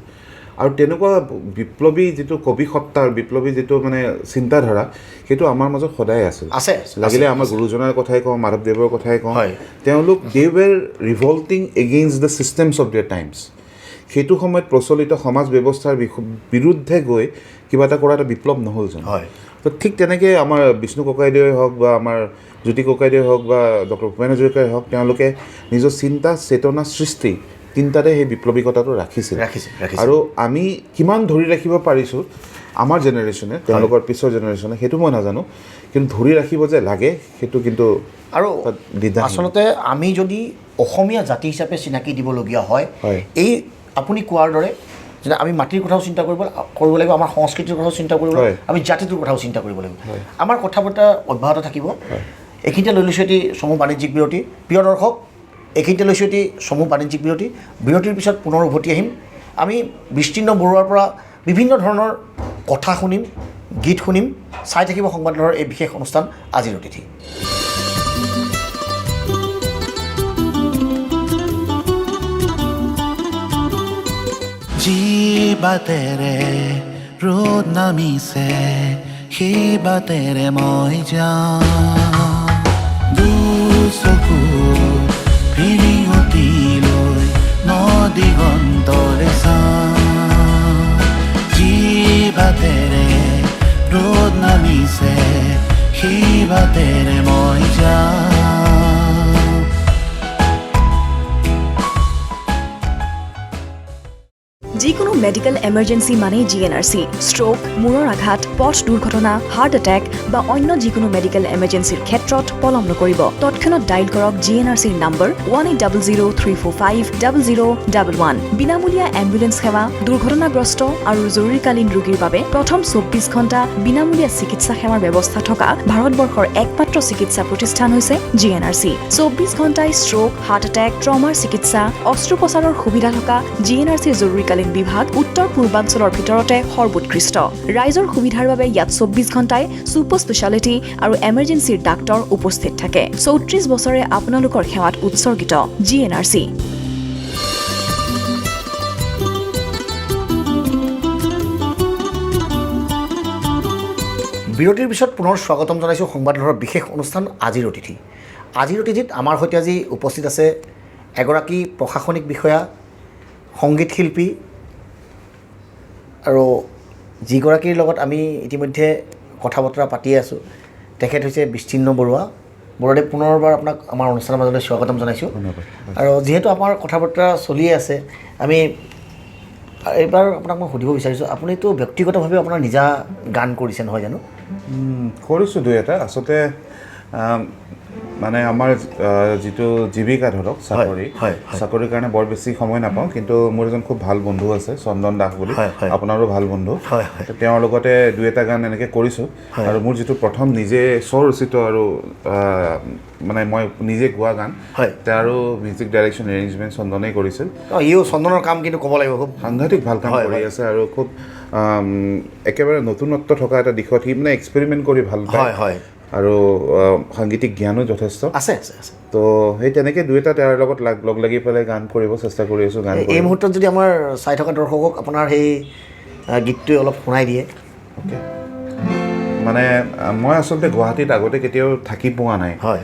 আৰু তেনেকুৱা বিপ্লৱী যিটো কবি সত্তাৰ বিপ্লৱী যিটো মানে চিন্তাধাৰা সেইটো আমাৰ মাজত সদায় আছিল আছে লাগিলে আমাৰ গুৰুজনাৰ কথাই কওঁ মাধৱদেৱৰ কথাই কওঁ হয়। তেওঁলোক they were revolting against the systems of their times সেইটো সময়ত প্ৰচলিত সমাজ ব্যৱস্থাৰ বিৰুদ্ধে গৈ কিবা এটা কৰা এটা বিপ্লৱ নহ'ল জানো হয় তো ঠিক তেনেকৈ আমাৰ বিষ্ণু ককাইদেৱে হওক বা আমাৰ জ্যোতি ককাইদেৱে হওক বা ডক্টৰ ভূপেন হাজৰিকাই হওক তেওঁলোকে নিজৰ চিন্তা চেতনা সৃষ্টি তিনিটাতে সেই বিপ্লৱিকতাটো ৰাখিছিল আৰু আমি কিমান ধৰি ৰাখিব পাৰিছোঁ আমাৰ জেনেৰেশ্যনে তেওঁলোকৰ পিছৰ জেনেৰেশ্যনে সেইটো মই নাজানো কিন্তু ধৰি ৰাখিব যে লাগে সেইটো কিন্তু আৰু আচলতে আমি যদি অসমীয়া জাতি হিচাপে চিনাকি দিবলগীয়া হয় এই আপুনি কোৱাৰ দৰে যে আমি মাটিৰ কথাও চিন্তা কৰিব লাগিব আমাৰ সংস্কৃতিৰ কথাও চিন্তা কৰিব লাগিব আমি জাতিটোৰ কথাও চিন্তা কৰিব লাগিব আমাৰ কথা বতৰা অব্যাহত থাকিব এইখিনিতে লৈ লৈছোঁ এটি চমু বাণিজ্যিক বিৰতি প্ৰিয় দৰ্শক এইখিনিতে লৈছোঁ এটি চমু বাণিজ্যিক বিৰতিৰ পিছত পুনৰ উভতি আহিম আমি বিস্তীৰ্ণ বৰুৱাৰ পৰা বিভিন্ন ধৰণৰ কথা শুনিম গীত শুনিম চাই থাকিব সংবাদৰ এই বিশেষ অনুষ্ঠান আজিৰ অতিথি যি বাটেৰে ৰ'দ নামিছে সেই বাটেৰে মই যাওঁ দুচকু ফিৰিঙতি লৈ নদীগন্তৰে চাওঁ যি বাটেৰে ৰ'দ নামিছে সেই বাটেৰে মই যাওঁ যিকোনো মেডিকেল এমাৰ্জেঞ্চি মানে GNRC ষ্ট্ৰোক মূৰৰ আঘাত পথ দুৰ্ঘটনা হাৰ্ট এটেক বা অন্য যিকোনো মেডিকেল এমাৰ্জেঞ্চিৰ ক্ষেত্ৰত পলম নকৰিব তৎক্ষণাত ডাইল কৰক GNRCৰ নম্বৰ 1800-345-0011 বিনামূলীয়া এম্বুলেন্স সেৱা দুৰ্ঘটনাগ্ৰস্ত আৰু জৰুৰীকালীন ৰোগীৰ বাবে প্ৰথম 24 ঘণ্টা বিনামূলীয়া চিকিৎসা সেৱাৰ ব্যৱস্থা থকা ভাৰতবৰ্ষৰ একমাত্ৰ চিকিৎসা প্ৰতিষ্ঠান হৈছে GNRC 24 ঘণ্টাই ষ্ট্ৰোক হাৰ্ট এটেক ট্ৰমাৰ চিকিৎসা অস্ত্ৰোপচাৰৰ সুবিধা থকা GNRCৰ জৰুৰীকালীন বিভাগ উত্তৰ পূৰ্বাঞ্চলৰ ভিতৰতে সৰ্বোৎকৃষ্ট ৰাইজৰ সুবিধাৰ বাবে ইয়াত 24 ঘণ্টাই ছুপাৰ স্পেশালিটি আৰু এমাৰ্জেঞ্চিৰ ডাক্তৰ উপস্থিত থাকে 34 বছৰে আপোনালোকৰ সেৱাত উৎসৰ্গিত GNRC বিৰতিৰ পিছত পুনৰ স্বাগতম জনাইছোঁ সংবাদৰ বিশেষ অনুষ্ঠান আজিৰ অতিথিত আমাৰ সৈতে আজি উপস্থিত আছে এগৰাকী প্ৰশাসনিক বিষয়া সংগীত শিল্পী আৰু যিগৰাকীৰ লগত আমি ইতিমধ্যে কথা বতৰা পাতি আছোঁ তেখেত হৈছে বিস্তীৰ্ণ বৰুৱাদেৱ পুনৰবাৰ আপোনাক আমাৰ অনুষ্ঠানৰ মাজলৈ স্বাগতম জনাইছোঁ আৰু যিহেতু আমাৰ কথা বতৰা চলিয়ে আছে আমি এইবাৰ আপোনাক মই সুধিব বিচাৰিছোঁ আপুনিতো ব্যক্তিগতভাৱে আপোনাৰ নিজা গান কৰিছে নহয় জানো কৰিছোঁ দুই এটা আচলতে মানে আমাৰ যিটো জীৱিকা ধৰক চাকৰি হয়, চাকৰিৰ কাৰণে বৰ বেছি সময় নাপাওঁ কিন্তু মোৰ এজন খুব ভাল বন্ধু আছে চন্দন দাস বুলি হয়। আপোনাৰো ভাল বন্ধু হয়। তো তেওঁৰ লগতে দুই এটা গান এনেকৈ কৰিছোঁ আৰু মোৰ যিটো প্ৰথম নিজে স্বৰচিত আৰু মানে মই নিজে গোৱা গান হয়। আৰু মিউজিক ডাইৰেকশ্যন এৰেঞ্জমেণ্ট চন্দনেই কৰিছিল ইও চন্দনৰ কাম কিন্তু ক'ব লাগিব খুব সাংঘাতিক ভাল কাম কৰি আছে আৰু খুব একেবাৰে নতুনত্ব থকা এটা দিশত সি মানে এক্সপেৰিমেণ্ট কৰি ভাল পায় হয় আৰু সাংগীতিক জ্ঞানো যথেষ্ট আছে তো সেই তেনেকৈ দুই এটা তেওঁৰ লগত লগ লাগি পেলাই গান কৰিব চেষ্টা কৰি আছোঁ গান এই মুহূৰ্তত যদি আমাৰ চাই থকা দৰ্শকক আপোনাৰ সেই গীতটোৱে অলপ শুনাই দিয়ে অ'কে মানে মই আচলতে গুৱাহাটীত আগতে কেতিয়াও থাকি পোৱা নাই হয়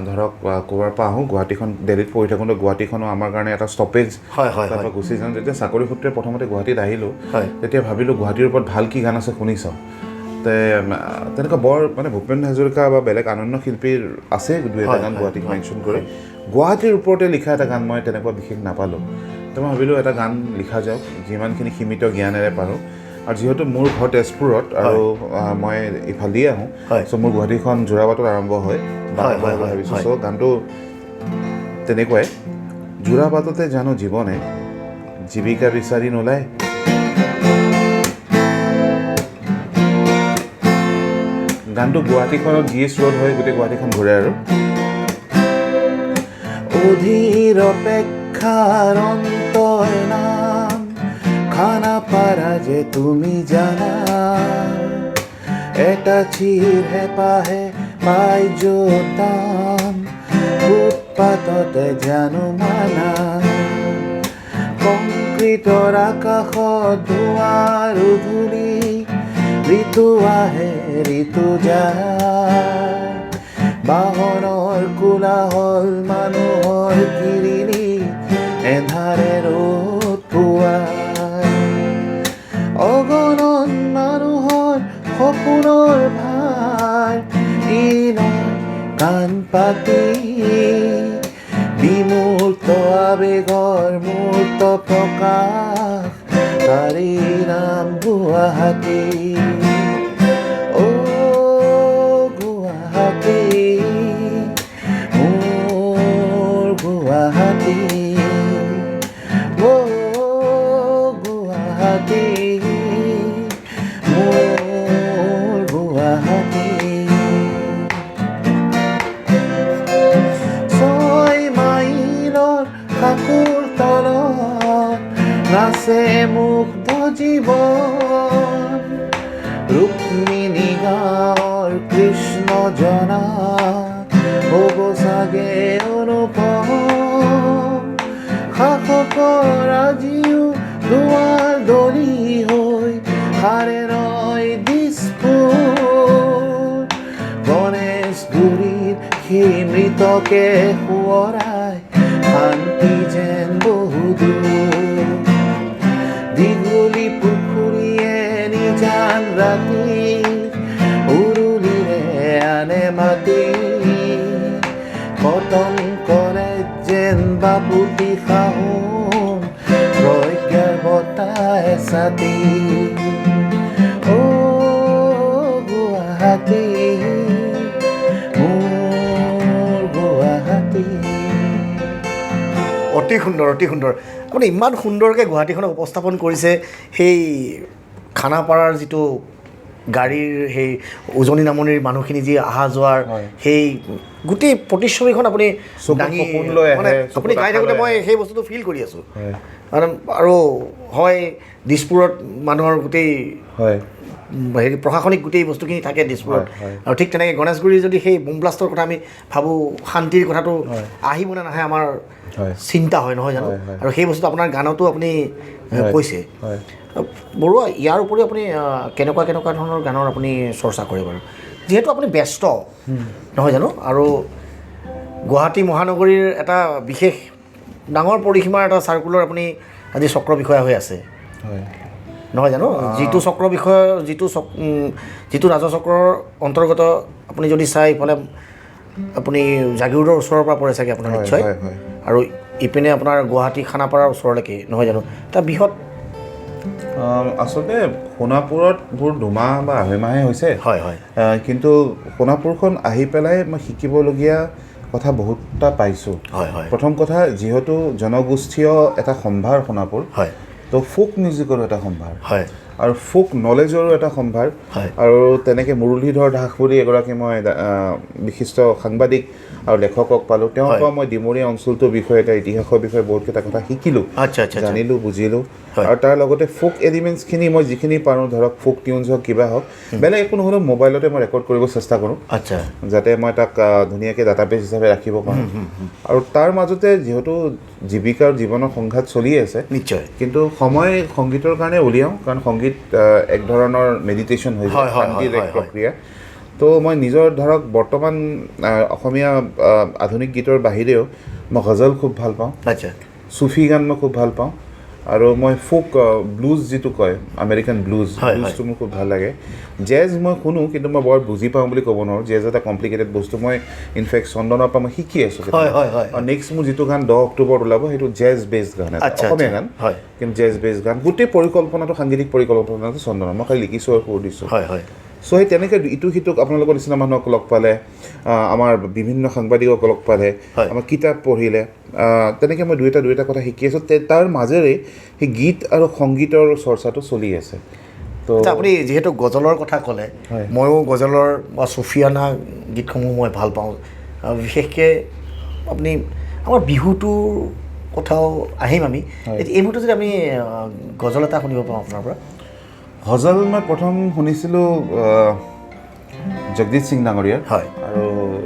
ধৰক ক'ৰবাৰ পৰা আহোঁ গুৱাহাটীখন দিল্লীত পঢ়ি থাকোঁতে গুৱাহাটীখনো আমাৰ কাৰণে এটা ষ্টপেজ হয় তাৰপৰা গুচি যাওঁ যেতিয়া চাকৰি সূত্ৰে প্ৰথমতে গুৱাহাটীত আহিলোঁ হয় তেতিয়া ভাবিলোঁ গুৱাহাটীৰ ওপৰত ভাল কি গান আছে শুনি চাওঁ তেনেকুৱা বৰ মানে ভূপেন হাজৰিকা বা বেলেগ অনন্য শিল্পীৰ আছে দুই এটা গান গুৱাহাটীক মেনশ্যন কৰে গুৱাহাটীৰ ওপৰতে লিখা এটা গান মই তেনেকুৱা বিশেষ নাপালোঁ তো মই ভাবিলোঁ এটা গান লিখা যাওক যিমানখিনি সীমিত জ্ঞানেৰে পাৰোঁ আৰু যিহেতু মোৰ ঘৰ তেজপুৰত আৰু মই ইফালেদি আহোঁ চ' মোৰ গুৱাহাটীখন যোৰাবাটত আৰম্ভ হয় ভাবিছোঁ চ' গানটো তেনেকুৱাই যোৰাবাটতে জানো জীৱনে জীৱিকা বিচাৰি নোলায় গানটো গুৱাহাটীখনত GS ৰোড হৈ গোটেই গুৱাহাটীখন ঘূৰে আৰু অধীৰ অপেক্ষাৰ অন্তই নাম খানাপাৰা যে তুমি জানা এটা চিৰ হেঁপাহে পাই যোতাম ফুটপাততে জানো মানা কংক্ৰিটৰ আকাশত ধোঁৱাৰ ধূলি ঋতু আহে ঋতু যায় বাহনৰ কোলাহল মানুহৰ কিৰিলি এন্ধাৰে ৰ'দ পুৱাই অগণন মানুহৰ সপোনৰ ভাৰ ই নয় কাণ পাতি বিমূৰ্ত আবেগৰ মূৰ্ত প্ৰকাশ তাৰে নাম গুৱাহাটী গুৱাহাটী মোৰ গুৱাহাটী গুৱাহাটী মোৰ গুৱাহাটী 6 মাইলৰ কাকুৰ তলত নাচে মুগ্ধ জীৱন ৰুক্মিণী গাঁৱৰ কৃষ্ণ জনা হ'ব চাগে অনুপম শাসকৰ আজিও দুৱাৰ দলি হৈ হাৰে ৰয় দিছপুৰ গণেশগুৰিত সি মৃতকে সোঁৱৰাই শান্তি যেন বহুদূৰ দীঘলী পুখুৰীয়ে নিজান ৰাতি উৰুলিৰে আনে মাতি কটন কলেজ যেন বাপুতি শাহুন প্ৰজ্ঞাৰ বতাহ ছাতি গুৱাহাটী মোৰ গুৱাহাটী অতি সুন্দৰ আপুনি ইমান সুন্দৰকৈ গুৱাহাটীখনক উপস্থাপন কৰিছে সেই খানাপাৰাৰ যিটো গাড়ীৰ সেই উজনি নামনিৰ মানুহখিনি যি অহা যোৱাৰ সেই গোটেই প্ৰতিচ্ছবিখন আপুনি দাঙি মানে আপুনি গাই থাকোঁতে মই সেই বস্তুটো ফিল কৰি আছোঁ মানে আৰু হয় দিছপুৰত মানুহৰ গোটেই হেৰি প্ৰশাসনিক গোটেই বস্তুখিনি থাকে দিছপুৰত আৰু ঠিক তেনেকৈ গণেশগুৰিৰ যদি সেই বোম ব্লাষ্টৰ কথা আমি ভাবোঁ শান্তিৰ কথাটো আহিব নে নাহে আমাৰ চিন্তা হয় নহয় জানো আৰু সেই বস্তুটো আপোনাৰ গানতো আপুনি কৈছে বৰুৱা ইয়াৰ উপৰি আপুনি কেনেকুৱা ধৰণৰ গানৰ আপুনি চৰ্চা কৰে বাৰু যিহেতু আপুনি ব্যস্ত নহয় জানো আৰু গুৱাহাটী মহানগৰীৰ এটা বিশেষ ডাঙৰ পৰিসীমাৰ এটা চাৰ্কুলৰ আপুনি আজি চক্ৰ বিষয়া হৈ আছে নহয় জানো যিটো চক্ৰ বিষয় যিটো ৰাজচক্ৰৰ অন্তৰ্গত আপুনি যদি চাই ইফালে আপুনি জাগিৰোডৰ ওচৰৰ পৰা পৰে চাগে আপোনাৰ নিশ্চয় আৰু ইপিনে আপোনাৰ গুৱাহাটী খানাপাৰাৰ ওচৰলৈকে নহয় জানো এটা বৃহৎ আচলতে সোণাপুৰত মোৰ দুমাহ বা আঢ়ৈ মাহে হৈছে হয় কিন্তু সোণাপুৰখন আহি পেলাই মই শিকিবলগীয়া কথা বহুতটা পাইছোঁ হয় হয় প্ৰথম কথা যিহেতু জনগোষ্ঠীয় এটা সম্ভাৰ সোণাপুৰ হয় তো ফোক মিউজিকৰো এটা সম্ভাৰ হয় আৰু ফোক নলেজৰো এটা সম্ভাৰ হয় আৰু তেনেকৈ মুৰলীধৰ দাস বুলি এগৰাকী মই বিশিষ্ট সাংবাদিক আৰু লেখকক পালোঁ তেওঁৰ পৰা মই ডিমৰীয়া অঞ্চলটোৰ বিষয়ে এটা ইতিহাসৰ বিষয়ে বহুতকেইটা কথা শিকিলোঁ আচ্ছা আচ্ছা জানিলোঁ বুজিলোঁ হয়। আৰু তাৰ লগতে ফোক এলিমেণ্টছখিনি মই যিখিনি পাৰোঁ ধৰক ফোক টিউনছ হওক কিবা হওক বেলেগ একো নহ'লেও মোবাইলতে মই ৰেকৰ্ড কৰিব চেষ্টা কৰোঁ আচ্ছা যাতে মই তাক ধুনীয়াকৈ ডাটাবেছ হিচাপে ৰাখিব পাৰোঁ আৰু তাৰ মাজতে যিহেতু জীৱিকাৰ জীৱনৰ সংঘাত চলি আছে নিশ্চয় কিন্তু সময় সংগীতৰ কাৰণে উলিয়াওঁ কাৰণ সংগীত এক ধৰণৰ মেডিটেশ্যন হৈ যায় শান্তিৰ এক প্ৰক্ৰিয়া তো মই নিজৰ ধৰক বৰ্তমান অসমীয়া আধুনিক গীতৰ বাহিৰেও মই গজল খুব ভাল পাওঁ আচ্ছা চুফি গান মই খুব ভাল পাওঁ আৰু মই ফোক ব্লুজ যিটো কয় আমেৰিকান ব্লুজটো মোৰ খুব ভাল লাগে জেজ মই শুনো কিন্তু মই বৰ বুজি পাওঁ বুলি ক'ব নোৱাৰোঁ জেজ এটা কমপ্লিকেটেড বস্তু মই ইনফেক্ট চন্দনৰ পৰা মই শিকি আছোঁ আৰু নেক্সট মোৰ যিটো গান 10 অক্টোবৰত ওলাব সেইটো জেজ বেছড গান অসমীয়া গান কিন্তু জেজ বেছড গান গোটেই পৰিকল্পনাটো সাংগীতিক পৰিকল্পনাটো চন্দনৰ মই খালি লিখিছোঁ আৰু সুৰ দিছোঁ হয় হয় চ' সেই তেনেকৈ ইটো সিটোক আপোনালোকৰ নিচিনা মানুহক লগ পালে আমাৰ বিভিন্ন সাংবাদিকক লগ পালে আমাৰ কিতাপ পঢ়িলে তেনেকৈ মই দুই এটা কথা শিকি আছোঁ তাৰ মাজেৰে সেই গীত আৰু সংগীতৰ চৰ্চাটো চলি আছে তো আপুনি যিহেতু গজলৰ কথা ক'লে ময়ো গজলৰ বা চুফিয়ানা গীতসমূহ মই ভাল পাওঁ আৰু বিশেষকৈ আপুনি আমাৰ বিহুটোৰ কথাও আহিম আমি এই মুহূৰ্তত যদি আমি গজল এটা শুনিব পাৰোঁ আপোনাৰ পৰা গজল মই প্ৰথম শুনিছিলোঁ জগজিৎ সিং ডাঙৰীয়াৰ হয় আৰু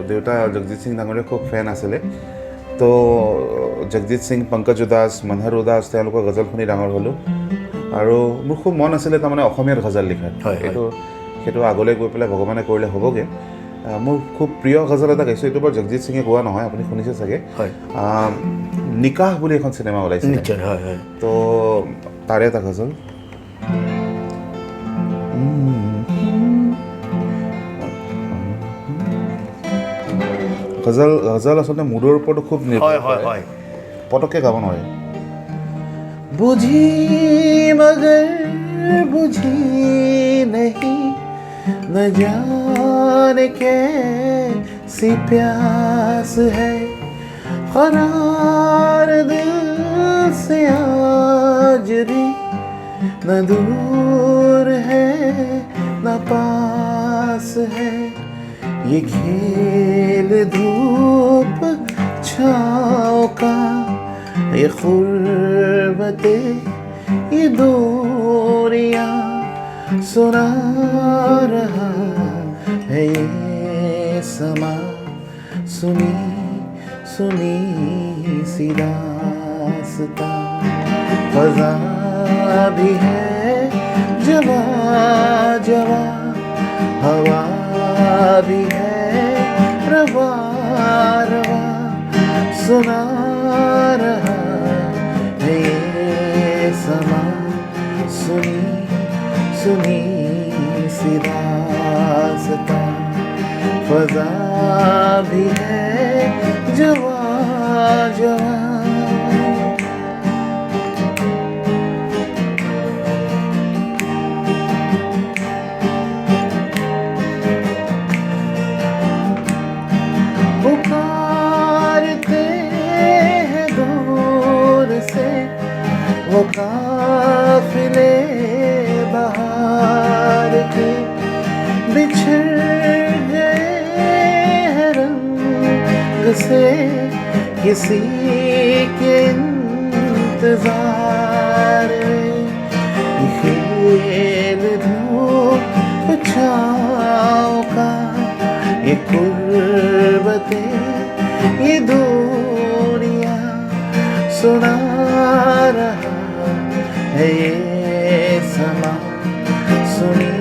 দেউতা জগজিৎ সিং ডাঙৰীয়াৰ খুব ফেন আছিলে তো জগজিৎ সিং পংকজ উদাস মনহৰ উদাস তেওঁলোকৰ গজল শুনি ডাঙৰ হ'লোঁ আৰু মোৰ খুব মন আছিলে তাৰমানে অসমীয়াত গজল লিখাত সেইটো আগলৈ গৈ পেলাই ভগৱানে কৰিলে হ'বগৈ মোৰ খুব প্ৰিয় গজল এটা গাইছোঁ এইটো বাৰু জগজিৎ সিঙে গোৱা নহয় আপুনি শুনিছে চাগে নিকাহ বুলি এখন চিনেমা ওলাইছিলে তো তাৰে এটা গজল গজল আচলতে মুডৰ ওপৰতো খুব নিৰ্ভৰ কৰে পটককৈ গাব নোৱাৰে बुझी मगर बुझी नहीं न जाने कैसी प्यास है करार दिल से आज भी न दूर है न पास है ये खेल धूप छाँव का ये खुर्बते ये दूरियां सुना रहा है ये समा सुनी सुनी सी दास्ता फजा भी है जवा जवा हवा भी है रवा रवा सुना रहा है ये समा सुनी सुनी सी दास्ता फजा भी है जवा जवा वो काफिले बहार के बिछड़ गए हैं रंग से किसी के इंतजार में खेल धूप छाँव का ये कुर्बतें ये दूरियां सुना रहा है ये समा सुनी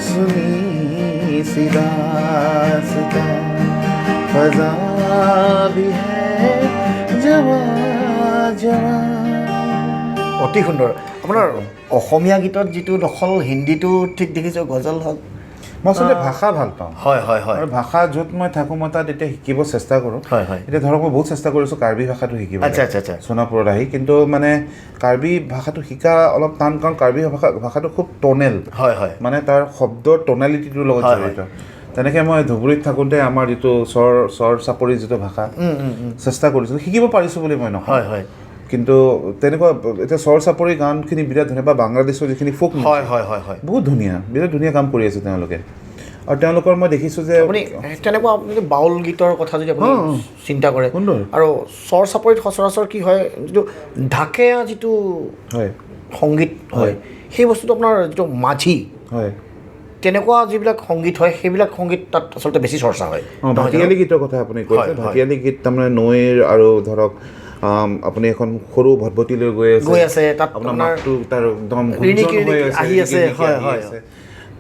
सुनी सी दास्ता फजा भी है जवा जवा অতি সুন্দৰ আপোনাৰ অসমীয়া গীতত যিটো দখল হিন্দীটো ঠিক দেখিছোঁ গজল হওক মই আচলতে ভাষা ভাল পাওঁ হয় হয় হয় আৰু ভাষা য'ত মই থাকোঁ মই তাত এতিয়া শিকিব চেষ্টা কৰোঁ হয় হয় এতিয়া ধৰক মই বহুত চেষ্টা কৰিছোঁ কাৰ্বি ভাষাটো শিকিব আচ্ছা আচ্ছা আচ্ছা সোণাপুৰত আহি কিন্তু মানে কাৰ্বি ভাষাটো শিকা অলপ টান কাৰণ কাৰ্বি ভাষাটো খুব টনেল হয় হয় মানে তাৰ শব্দৰ টনেলিটিটোৰ লগত জড়িত তেনেকৈ মই ধুবুৰীত থাকোঁতে আমাৰ যিটো চৰ চাপৰি যিটো ভাষা চেষ্টা কৰিছিলোঁ, শিকিব পাৰিছোঁ বুলি মই নকওঁ। হয় হয় কিন্তু তেনেকুৱা এতিয়া চৰ চাপৰি গানখিনি বিৰাট ধুনীয়া, বা বাংলাদেশৰ যিখিনি ফোক হয় হয় হয় হয় বহুত ধুনীয়া, বিৰাট ধুনীয়া কাম কৰি আছে তেওঁলোকে। আৰু তেওঁলোকৰ মই দেখিছোঁ যে আপুনি তেনেকুৱা আপুনি যদি বাউল গীতৰ কথা যদি আপুনি চিন্তা কৰে, সুন্দৰ। আৰু চৰ চাপৰিত সচৰাচৰ কি হয়, যিটো ঢাকেয়া যিটো হয় সংগীত হয়, সেই বস্তুটো আপোনাৰ যিটো মাঝি হয় তেনেকুৱা যিবিলাক সংগীত হয়, সেইবিলাক সংগীত তাত আচলতে বেছি চৰ্চা হয়। ভাটিয়ালি গীতৰ কথা আপুনি কৈছে। হয়, হয়। ভাটিয়ালি গীত তাৰমানে নৈৰ আৰু ধৰক আপুনি এখন সৰু ভটভটিলৈ গৈ আছে তাত আপোনাৰ আপোনাৰ মাতটো তাৰ একদম ৰিণিকি গুঞ্জন হৈ আছে, আহি আছে, ৰিণিকি হয়, আহি হয়। আছে।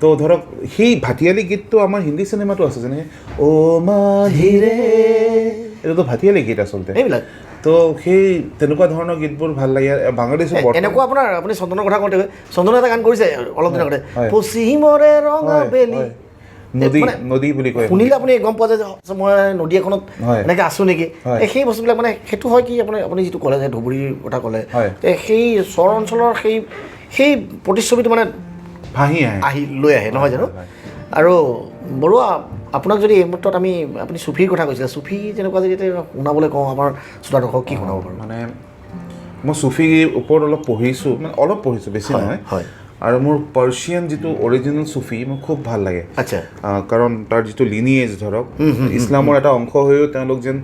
তো ধৰক সেই ভাটিয়ালি গীতটো আমাৰ হিন্দী চিনেমাটো আছে, যেনেকৈ অ' মাধিৰে, এইটোতো ভাটিয়ালি গীত আচলতে। এইবিলাক তো সেই তেনেকুৱা ধৰণৰ গীতবোৰ ভাল লাগে। বাংলাদেশৰ এনেকুৱা আপোনাৰ আপুনি চন্দনৰ কথা কওঁতে চন্দনে এটা গান কৰিছে অলপ দিনৰ আগতে, হয়। পশ্চিমৰে ৰঙা বেলি, নদী মানে নদী বুলি কয়। শুনিলে আপুনি গম পোৱা যায় যে মই নদী এখনত হয়। এনেকৈ আছোঁ নেকি। হয়। সেই বস্তুবিলাক মানে সেইটো হয় কি, আপুনি যিটো ক'লে যে ধুবুৰীৰ কথা ক'লে, হয়। সেই চৰ অঞ্চলৰ সেই প্ৰতিচ্ছবিটো মানে ভাহি লৈ আহে, নহয় জানো? হয়। আৰু বৰুৱা, আপোনাক যদি এই মুহূৰ্তত আপুনি চুফিৰ কথা কৈছিলে, চুফি তেনেকুৱা যদি শুনাবলৈ কওঁ আমাৰ শ্ৰোতা দৰ্শকক, কি শুনাব পাৰোঁ? মানে মই চুফিৰ ওপৰত অলপ পঢ়িছোঁ, মানে অলপ পঢ়িছোঁ, বেছি নহয়। হয় আৰু মোৰ পাৰ্চিয়ান যিটো অৰিজিনেল চুফি মোৰ খুব ভাল লাগে। আচ্ছা কাৰণ তাৰ যিটো লিনিয়েজ ধৰক ইছলামৰ এটা অংশ হৈও তেওঁলোক যেন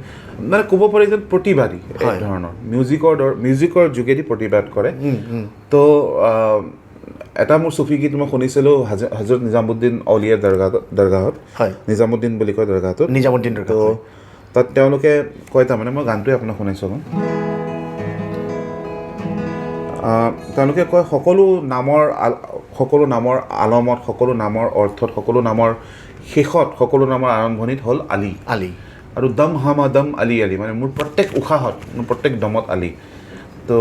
মানে ক'ব পাৰি যেন প্ৰতিবাদী এক ধৰণৰ মিউজিকৰ যোগেদি প্ৰতিবাদ কৰে। তো এটা মোৰ চুফি গীত মই শুনিছিলোঁ হজৰত নিজামুদ্দিন আউলিয়াৰ দৰগাহত, নিজামুদ্দিন বুলি কয় দৰগাহটোত, নিজামুদ্দিন তো তাত তেওঁলোকে কয়, তাৰমানে মই গানটোৱে আপোনাক শুনাইছোঁ। তেওঁলোকে কয় সকলো নামৰ আলমত, সকলো নামৰ অৰ্থত, সকলো নামৰ শেষত, সকলো নামৰ আৰম্ভণিত হ'ল আলী। আৰু দম হামা দম আলী আলী, মানে মোৰ প্ৰত্যেক উশাহত, মোৰ প্ৰত্যেক দমত আলী। তো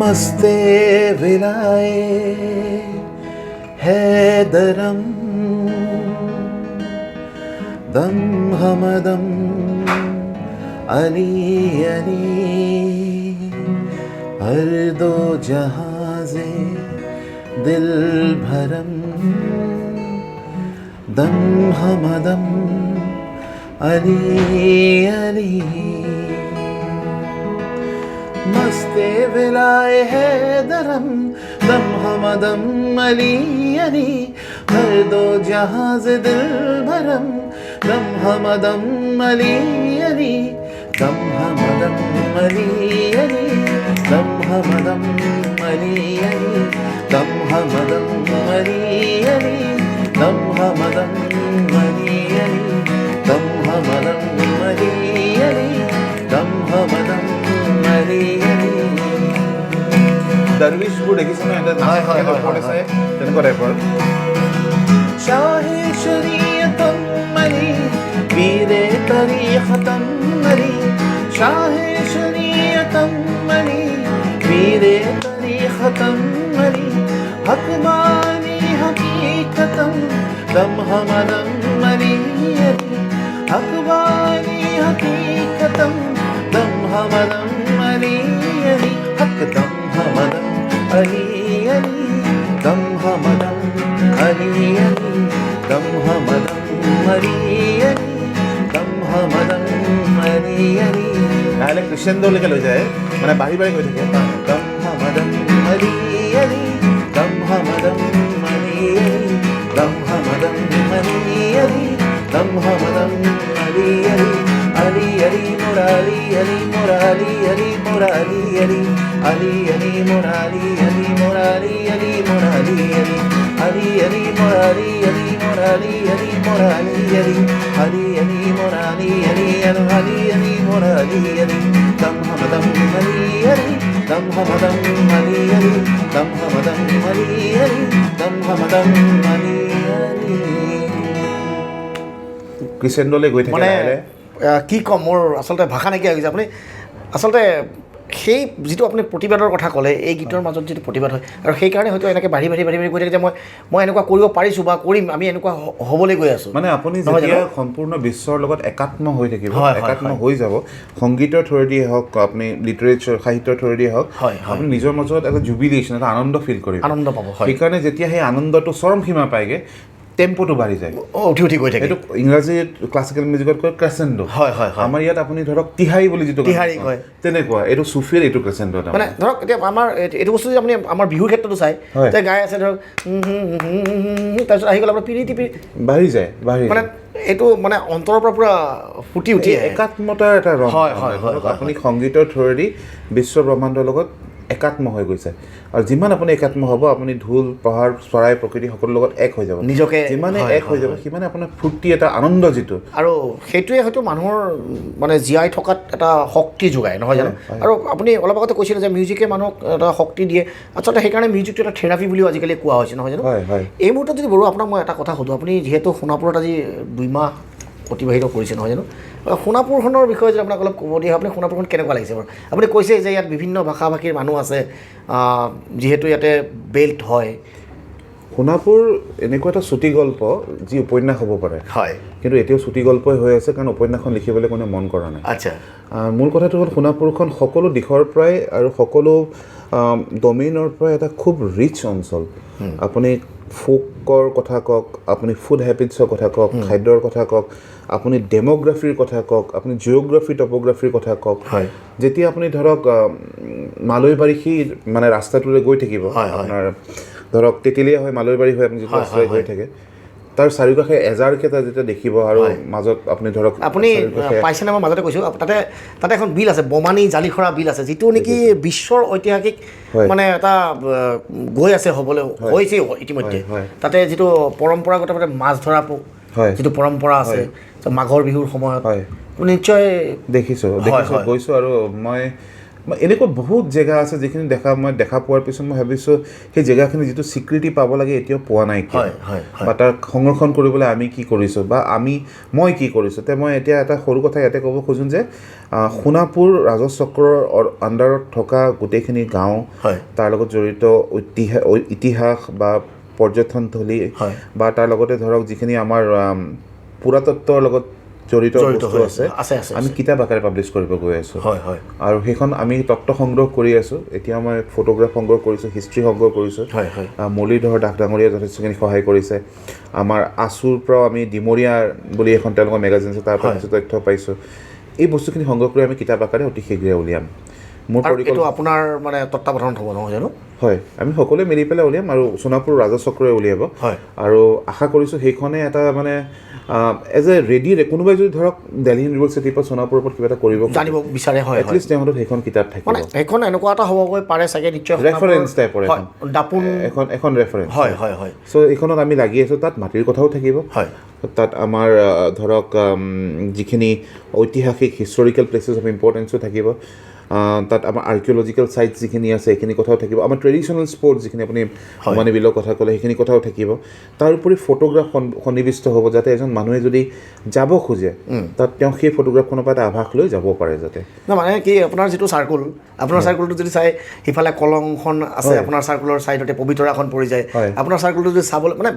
मस्ते विलाए हैदरम दम हमदम अली अली हर दो जहाज़े दिल भरम दम हमदम अली अली मस्ते विलाए हैदरम दम हमदम अली अली हर दो जहाज़ दिल भरम दम हमदम अली अली दम हमदम अली अली दम हमदम अली अली दम हमदम अली अली दम हमदम अली अली दम हमदम अली अली दम हमदम দৰৱেশবোৰ দেখিছে ন, তেনেকুৱা টাইপৰ। शाहे शरीयतम अली वीरे तरीक़तम अली शाहे शरीयतम अली वीरे तरीक़तम अली हकमानी हकीकतम दम हमदम अली अली हकमानी हकीकतम दम हमदम अली अली हक दम हमदम अली अली दम हमदम अली अली दम हमदम अली अली दम हमदम अली अली লাহে ক্ৰিশ্চেণ্ডলৈকে লৈ যায়, মানে বাঢ়ি বাঢ়ি গৈ থাকে। दम हमदम अली अली दम हमदम अली अली दम हमदम अली अली दम हमदम अली अली अली अली मुराली अली मुराली अली मुराली अली अली अली मुराली अली मुराली अली मुराली अली अली अली मुराली अली मुराली अली मुराली अली अली अली मुराली अली अली अली मुराली अली दम हमदम अली अली दम हमदम अली अली दम हमदम अली अली दम हमदम अली अली ক্ৰিশ্চেণ্ডলৈ গৈ থাকে মানে লাহে লাহে। কি ক'ম, মোৰ আচলতে ভাষা নাইকিয়া হৈ গৈছে। আপুনি আচলতে সেই যিটো আপুনি প্ৰতিবাদৰ কথা ক'লে এই গীতৰ মাজত যিটো প্ৰতিবাদ হয় আৰু সেইকাৰণে হয়তো এনেকৈ বাঢ়ি গৈ থাকে যে মই এনেকুৱা কৰিব পাৰিছোঁ বা কৰিম আমি এনেকুৱা হ'বলৈ গৈ আছোঁ মানে আপুনি যেতিয়া সম্পূৰ্ণ বিশ্বৰ লগত একাত্ম হৈ থাকিব একাত্ম হৈ যাব সংগীতৰ থ্ৰুৱেদিয়ে হওক আপুনি লিটাৰেচাৰ সাহিত্যৰ থ্ৰুৱেদিয়ে হওক আপুনি নিজৰ মাজত এটা জুবিলেশ্যন এটা আনন্দ ফিল কৰিব আনন্দ পাব সেইকাৰণে যেতিয়া সেই আনন্দটো চৰম সীমা পায়গৈ টেম্পোটো বাঢ়ি যায় উঠি গৈ থাকে এইটো ইংৰাজীত ক্লাছিকেল মিউজিকত কয় ক্ৰেচেণ্ডো আমাৰ ইয়াত আপুনি ধৰক তিহাই বুলি যিটো তিহাৰী কয় তেনেকুৱা এইটো চুফিৰ এইটো ক্ৰেচেণ্ডো মানে ধৰক এতিয়া আমাৰ এইটো বস্তু যদি আপুনি আমাৰ বিহুৰ ক্ষেত্ৰতো চাই যে গাই আছে ধৰক তাৰপিছত আহি গ'ল আপোনাৰ পিৰি বাঢ়ি যায় মানে এইটো মানে অন্তৰৰ পৰা পুৰা ফুটি উঠি একাত্মতাৰ এটা ৰং আপুনি সংগীতৰ থ্ৰুৱেদি বিশ্ব ব্ৰহ্মাণ্ডৰ লগত একাত্ম হৈ গৈছে আৰু যিমান আপুনি একাত্ম হ'ব আপুনি ঢোল পাহাৰ চৰাই প্ৰকৃতি সকলোৰ লগত এক হৈ যাব নিজকে যিমানে এক হৈ যাব সিমানে আপোনাৰ ফূৰ্তি এটা আনন্দ যিটো আৰু সেইটোৱে হয়তো মানুহৰ মানে জীয়াই থকাত এটা শক্তি যোগায় নহয় জানো আৰু আপুনি অলপ আগতে কৈছিলে যে মিউজিকে মানুহক এটা শক্তি দিয়ে আচলতে সেইকাৰণে মিউজিকটো এটা থেৰাপি বুলিও আজিকালি কোৱা হৈছে নহয় জানো এই মুহূৰ্তত যদি বাৰু আপোনাক মই এটা কথা সোধোঁ আপুনি যিহেতু সোণাপুৰত আজি 2 মাহ অতিবাহিত কৰিছে নহয় জানো সোণাপুৰখনৰ বিষয়ে যদি আপোনাক অলপ ক'ব দিয়ে আপুনি সোণাপুৰখন কেনেকুৱা লাগিছে বাৰু আপুনি কৈছে যে ইয়াত বিভিন্ন ভাষা ভাষীৰ মানুহ আছে যিহেতু ইয়াতে বেল্ট হয় সোণাপুৰ এনেকুৱা এটা চুটি গল্প যি উপন্যাস হ'ব পাৰে হয় কিন্তু এতিয়াও চুটি গল্পই হৈ আছে কাৰণ উপন্যাসখন লিখিবলৈ কোনে মন কৰা নাই আচ্ছা মূল কথাটো হ'ল সোণাপুৰখন সকলো দিশৰ পৰাই আৰু সকলো ডমেইনৰ পৰাই এটা খুব ৰিচ অঞ্চল আপুনি ফোকৰ কথা কওক আপুনি ফুড হেবিটছৰ কথা কওক খাদ্যৰ কথা কওক আপুনি ডেম'গ্ৰাফিৰ কথা কওক আপুনি জিঅ'গ্ৰাফি টপ'গ্ৰাফিৰ কথা কওক যেতিয়া আপুনি ধৰক মালৈবাৰী সি মানে ৰাস্তাটোৰে গৈ থাকিব আপোনাৰ ধৰক তেতেলীয়া হয় মালৈবাৰী হৈ আপুনি যিটো ৰাস্তাৰে গৈ থাকে তাৰ চাৰিওকাষে এজাৰকেইটা যেতিয়া দেখিব আৰু মাজত আপুনি ধৰক আপুনি পাইছেনে মই মাজতে কৈছোঁ তাতে এখন বিল আছে বমানী জালিখৰা বিল আছে যিটো নেকি বিশ্বৰ ঐতিহাসিক মানে এটা গৈ আছে হ'বলৈ হৈছে ইতিমধ্যে তাতে যিটো পৰম্পৰাগতভাৱে মাছ ধৰা যিটো পৰম্পৰা আছে মাঘৰ বিহুৰ সময়ত নিশ্চয় দেখিছোঁ গৈছোঁ আৰু মই এনেকুৱা বহুত জেগা আছে যিখিনি মই দেখা পোৱাৰ পিছত মই ভাবিছোঁ সেই জেগাখিনি যিটো স্বীকৃতি পাব লাগে এতিয়াও পোৱা নাই বা তাৰ সংৰক্ষণ কৰিবলৈ আমি কি কৰিছোঁ বা মই কি কৰিছোঁ মই এতিয়া এটা সৰু কথা ইয়াতে ক'ব খোজোঁ যে সোণাপুৰ ৰাজহ চক্ৰৰ আণ্ডাৰত থকা গোটেইখিনি গাঁও তাৰ লগত জড়িত ইতিহাস বা পৰ্যটনথলী বা তাৰ লগতে ধৰক যিখিনি আমাৰ পুৰাতত্বৰ লগত জড়িত বস্তু আছে আমি কিতাপ আকাৰে পাব্লিছ কৰিব গৈ আছোঁ আৰু সেইখন আমি তত্ত্ব সংগ্ৰহ কৰি আছোঁ এতিয়া মই ফটোগ্ৰাফ সংগ্ৰহ কৰিছোঁ হিষ্ট্ৰী সংগ্ৰহ কৰিছোঁ মুৰলীধৰ দাস ডাঙৰীয়াই যথেষ্টখিনি সহায় কৰিছে আমাৰ আছুৰ পৰাও আমি ডিমৰীয়া বুলি এখন তেওঁলোকৰ মেগাজিন আছে তাৰ পৰা কিছু তথ্য পাইছোঁ এই বস্তুখিনি সংগ্ৰহ কৰি আমি কিতাপ আকাৰে অতি শীঘ্ৰে উলিয়াম মোৰ পৰিকল্পনা আপোনাৰ মানে তত্ত্বাৱধানত হ'ব নহয় জানো হয় আমি সকলোৱে মিলি পেলাই উলিয়াম আৰু সোণাপুৰ ৰাজহ চক্ৰই উলিয়াব আৰু আশা কৰিছোঁ সেইখনে এটা মানে এজ এ ৰেডি কোনোবাই যদি ধৰক দিল্লী ইউনিভাৰ্চিটিৰ পৰা সোণাপুৰৰ ওপৰত কিবা এটা কৰিব জানিব বিচাৰে এটলিষ্ট তেওঁৰ হাতত সেইখন কিতাপ থাকিব মানে সেইখন এনেকুৱা এটা হ'বগৈ পাৰে চাগে নিশ্চয় ৰেফাৰেঞ্চ টাইপৰ দাপোন এখন ৰেফাৰেঞ্চ চ' এইখনত আমি লাগি আছোঁ তাত মাটিৰ কথাও থাকিব তাত আমাৰ ধৰক যিখিনি ঐতিহাসিক হিষ্টৰিকেল প্লেচেছ অফ ইম্পৰ্টেঞ্চো থাকিব তাত আমাৰ আৰ্কিঅলজিকেল চাইটছ যিখিনি আছে সেইখিনি কথাও থাকিব আমাৰ ট্ৰেডিশ্যনেল স্পৰ্টছ যিখিনি আপুনি মানে বিলৰ কথা ক'লে সেইখিনি কথাও থাকিব তাৰ উপৰি ফটোগ্ৰাফ সন্নিৱিষ্ট হ'ব যাতে এজন মানুহে যদি যাব খোজে তাত তেওঁ সেই ফটোগ্ৰাফখনৰ পৰা এটা আভাস লৈ যাব পাৰে যাতে মানে কি আপোনাৰ যিটো চাৰ্কুল আপোনাৰ চাৰ্কুলটো যদি চাই সিফালে কলংখন আছে আপোনাৰ চাৰ্কুলৰ ছাইডতে পবিতৰাখন পৰি যায় আপোনাৰ চাৰ্কুলটো যদি চাবলৈ মানে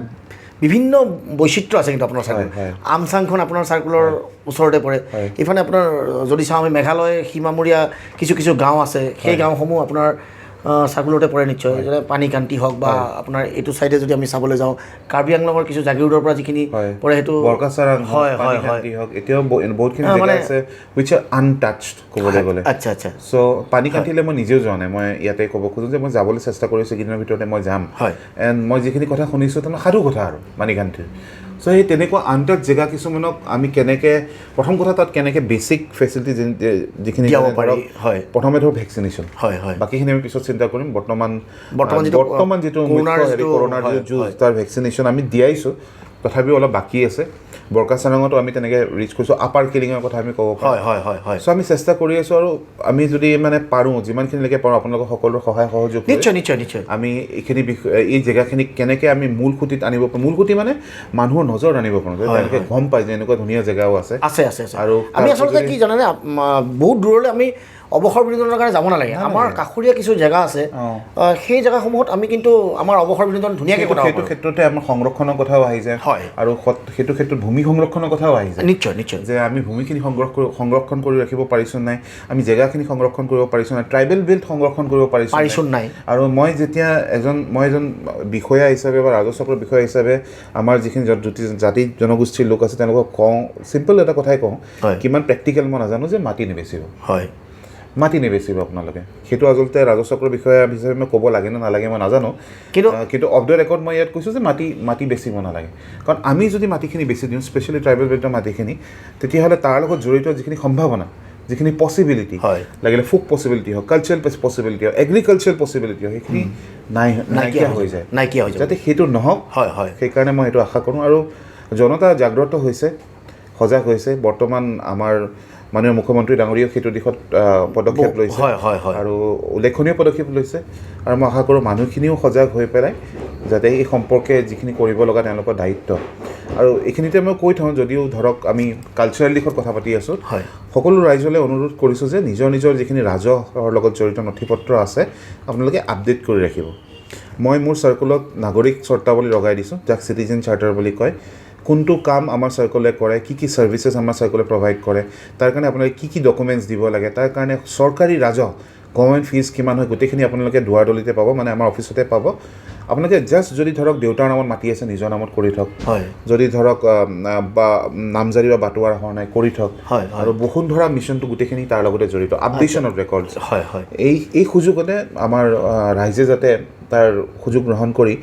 বিভিন্ন বৈচিত্ৰ্য আছে কিন্তু আপোনাৰ চাৰ্কুল আমচাংখন আপোনাৰ চাৰ্কুলৰ ওচৰতে পৰে ইফালে আপোনাৰ যদি চাওঁ আমি মেঘালয় সীমামূৰীয়া কিছু গাঁও আছে সেই গাঁওসমূহ আপোনাৰ চাৰ্কুলতে পৰে নিশ্চয় যেনে পানীকান্তি হওক বা আপোনাৰ এইটো চাইডে যদি আমি চাবলৈ যাওঁ কাৰ্বি আংলঙৰ কিছু জাগিৰোডৰ পৰা যিখিনি পৰে সেইটো বৰকাচাৰাং পানীকান্তি হওক এতিয়াও বহুতখিনি জেগা আছে হুইচ আৰ আনটাচ্ড ক'বলৈ গ'লে আচ্ছা চ' পানীকান্তিলৈ মই নিজেও যোৱা নাই মই ইয়াতে ক'ব খোজোঁ যে মই যাবলৈ চেষ্টা কৰিছোঁ কেইদিনৰ ভিতৰতে মই যাম এণ্ড মই যিখিনি কথা শুনিছোঁ তাৰমানে সাধু কথা আৰু পানীকান্তিৰ চ' সেই তেনেকুৱা আনটাচ জেগা কিছুমানক আমি কেনেকৈ প্ৰথম কথা তাত কেনেকৈ বেছিক ফেচিলিটি যিখিনি প্ৰথমে ধৰক ভেকচিনেশ্যন বাকীখিনি আমি পিছত চিন্তা কৰিম বৰ্তমান যিটো কৰোণাৰ যিটো যুঁজ তাৰ ভেকচিনেশ্যন আমি দিয়াইছোঁ তথাপিও অলপ বাকী আছে বৰকাচাৰাঙতো আমি তেনেকৈ ৰিচ কৰিছোঁ আপাৰ কিলিঙৰ কথা আমি ক'ব পাৰোঁ চ' আমি চেষ্টা কৰি আছোঁ আৰু আমি যদি মানে পাৰোঁ যিমানখিনিলৈকে পাৰোঁ আপোনালোকৰ সকলোৰে সহায় সহযোগ নিশ্চয় আমি এইখিনি এই জেগাখিনিক কেনেকৈ আমি মূল খুঁটিত আনিব পাৰোঁ মূল খুঁটি মানে মানুহৰ নজৰ আনিব পাৰোঁ তেওঁলোকে গম পায় যে এনেকুৱা ধুনীয়া জেগাও আছে আৰু আমি আচলতে কি জানেনে বহুত দূৰলৈ আমি অৱসৰ বিনোদনৰ কাৰণে যাব নালাগে আমাৰ কাষৰীয়া কিছু জেগা আছে সেই জেগাসমূহত আমি কিন্তু আমাৰ অৱসৰ বিনোদন ধুনীয়াকৈ কটাব সেইটো ক্ষেত্ৰতে আমাৰ সংৰক্ষণৰ কথাও আহি যায় হয় আৰু সেইটো ক্ষেত্ৰত ভূমি সংৰক্ষণৰ কথাও আহি যায় নিশ্চয় নিশ্চয় যে আমি ভূমিখিনি সংৰক্ষণ কৰি ৰাখিব পাৰিছোঁ নাই আমি জেগাখিনি সংৰক্ষণ কৰিব পাৰিছোঁ নাই ট্ৰাইবেল বেল্ট সংৰক্ষণ কৰিব পাৰিছোঁ নাই আৰু মই যেতিয়া এজন বিষয়া হিচাপে বা ৰাজচক্ৰৰ বিষয়া হিচাপে আমাৰ যিখিনি জাতি জনগোষ্ঠীৰ লোক আছে তেওঁলোকক কওঁ চিম্পল এটা কথাই কওঁ কিমান প্ৰেক্টিকেল মই নাজানো যে মাটি নিবেচিব হয় মাটি নিবেচিব আপোনালোকে সেইটো আচলতে ৰাজচক্ৰৰ বিষয়া হিচাপে মই ক'ব লাগে নে নালাগে মই নাজানো কিন্তু অফ দ্য ৰেকৰ্ড মই ইয়াত কৈছোঁ যে মাটি বেচিব নালাগে কাৰণ আমি যদি মাটিখিনি বেছি দিওঁ স্পেচিয়েলি ট্ৰাইবেল বেল্টৰ মাটিখিনি তেতিয়াহ'লে তাৰ লগত জড়িত যিখিনি সম্ভাৱনা যিখিনি পচিবিলিটি লাগিলে ফুক পচিবিলিটি হওক কালচাৰেল পচিবিলিটি হওক এগ্ৰিকালচাৰেল পচিবিলিটি হওক সেইখিনি নাইকিয়া হৈ যায় যাতে সেইটো নহওক সেইকাৰণে মই সেইটো আশা কৰোঁ আৰু জনতা জাগ্ৰত হৈছে সজাগ হৈছে বৰ্তমান আমাৰ মাননীয় মুখ্যমন্ত্ৰী ডাঙৰীয়াও সেইটো দিশত পদক্ষেপ লৈছে আৰু উল্লেখনীয় পদক্ষেপ লৈছে আৰু মই আশা কৰোঁ মানুহখিনিও সজাগ হৈ পেলাই যাতে এই সম্পৰ্কে যিখিনি কৰিব লগা তেওঁলোকৰ দায়িত্ব আৰু এইখিনিতে মই কৈ থওঁ যদিও ধৰক আমি কালচাৰেল দিশত কথা পাতি আছোঁ সকলো ৰাইজলৈ অনুৰোধ কৰিছোঁ যে নিজৰ যিখিনি ৰাজহৰ লগত জড়িত নথি পত্ৰ আছে আপোনালোকে আপডেট কৰি ৰাখিব মই মোৰ চাৰ্কুলত নাগৰিক চৰ্তাৱলী লগাই দিছোঁ যাক চিটিজেন চাৰ্টাৰ বুলি কয় কোনটো কাম আমাৰ চাৰ্কলে কৰে কি ছাৰ্ভিচেছ আমাৰ চাৰ্কলে প্ৰভাইড কৰে তাৰ কাৰণে আপোনালোকে কি ডকুমেণ্টছ দিব লাগে তাৰ কাৰণে চৰকাৰী ৰাজহ গভৰ্ণমেণ্ট ফিজ কিমান হয় গোটেইখিনি আপোনালোকে দুৱাৰদলিতে পাব মানে আমাৰ অফিচতে পাব আপোনালোকে জাষ্ট যদি ধৰক দেউতাৰ নামত মাটি আছে নিজৰ নামত কৰি থওক যদি ধৰক বা নামজাৰি বা বাটোৱাৰা হোৱা নাই কৰি থওক আৰু বসুন্ধৰা মিছনটো গোটেইখিনি তাৰ লগতে জড়িত আপডেশ্যন অফ ৰেকৰ্ডছ এই সুযোগতে আমাৰ ৰাইজে যাতে তাৰ সুযোগ গ্ৰহণ কৰি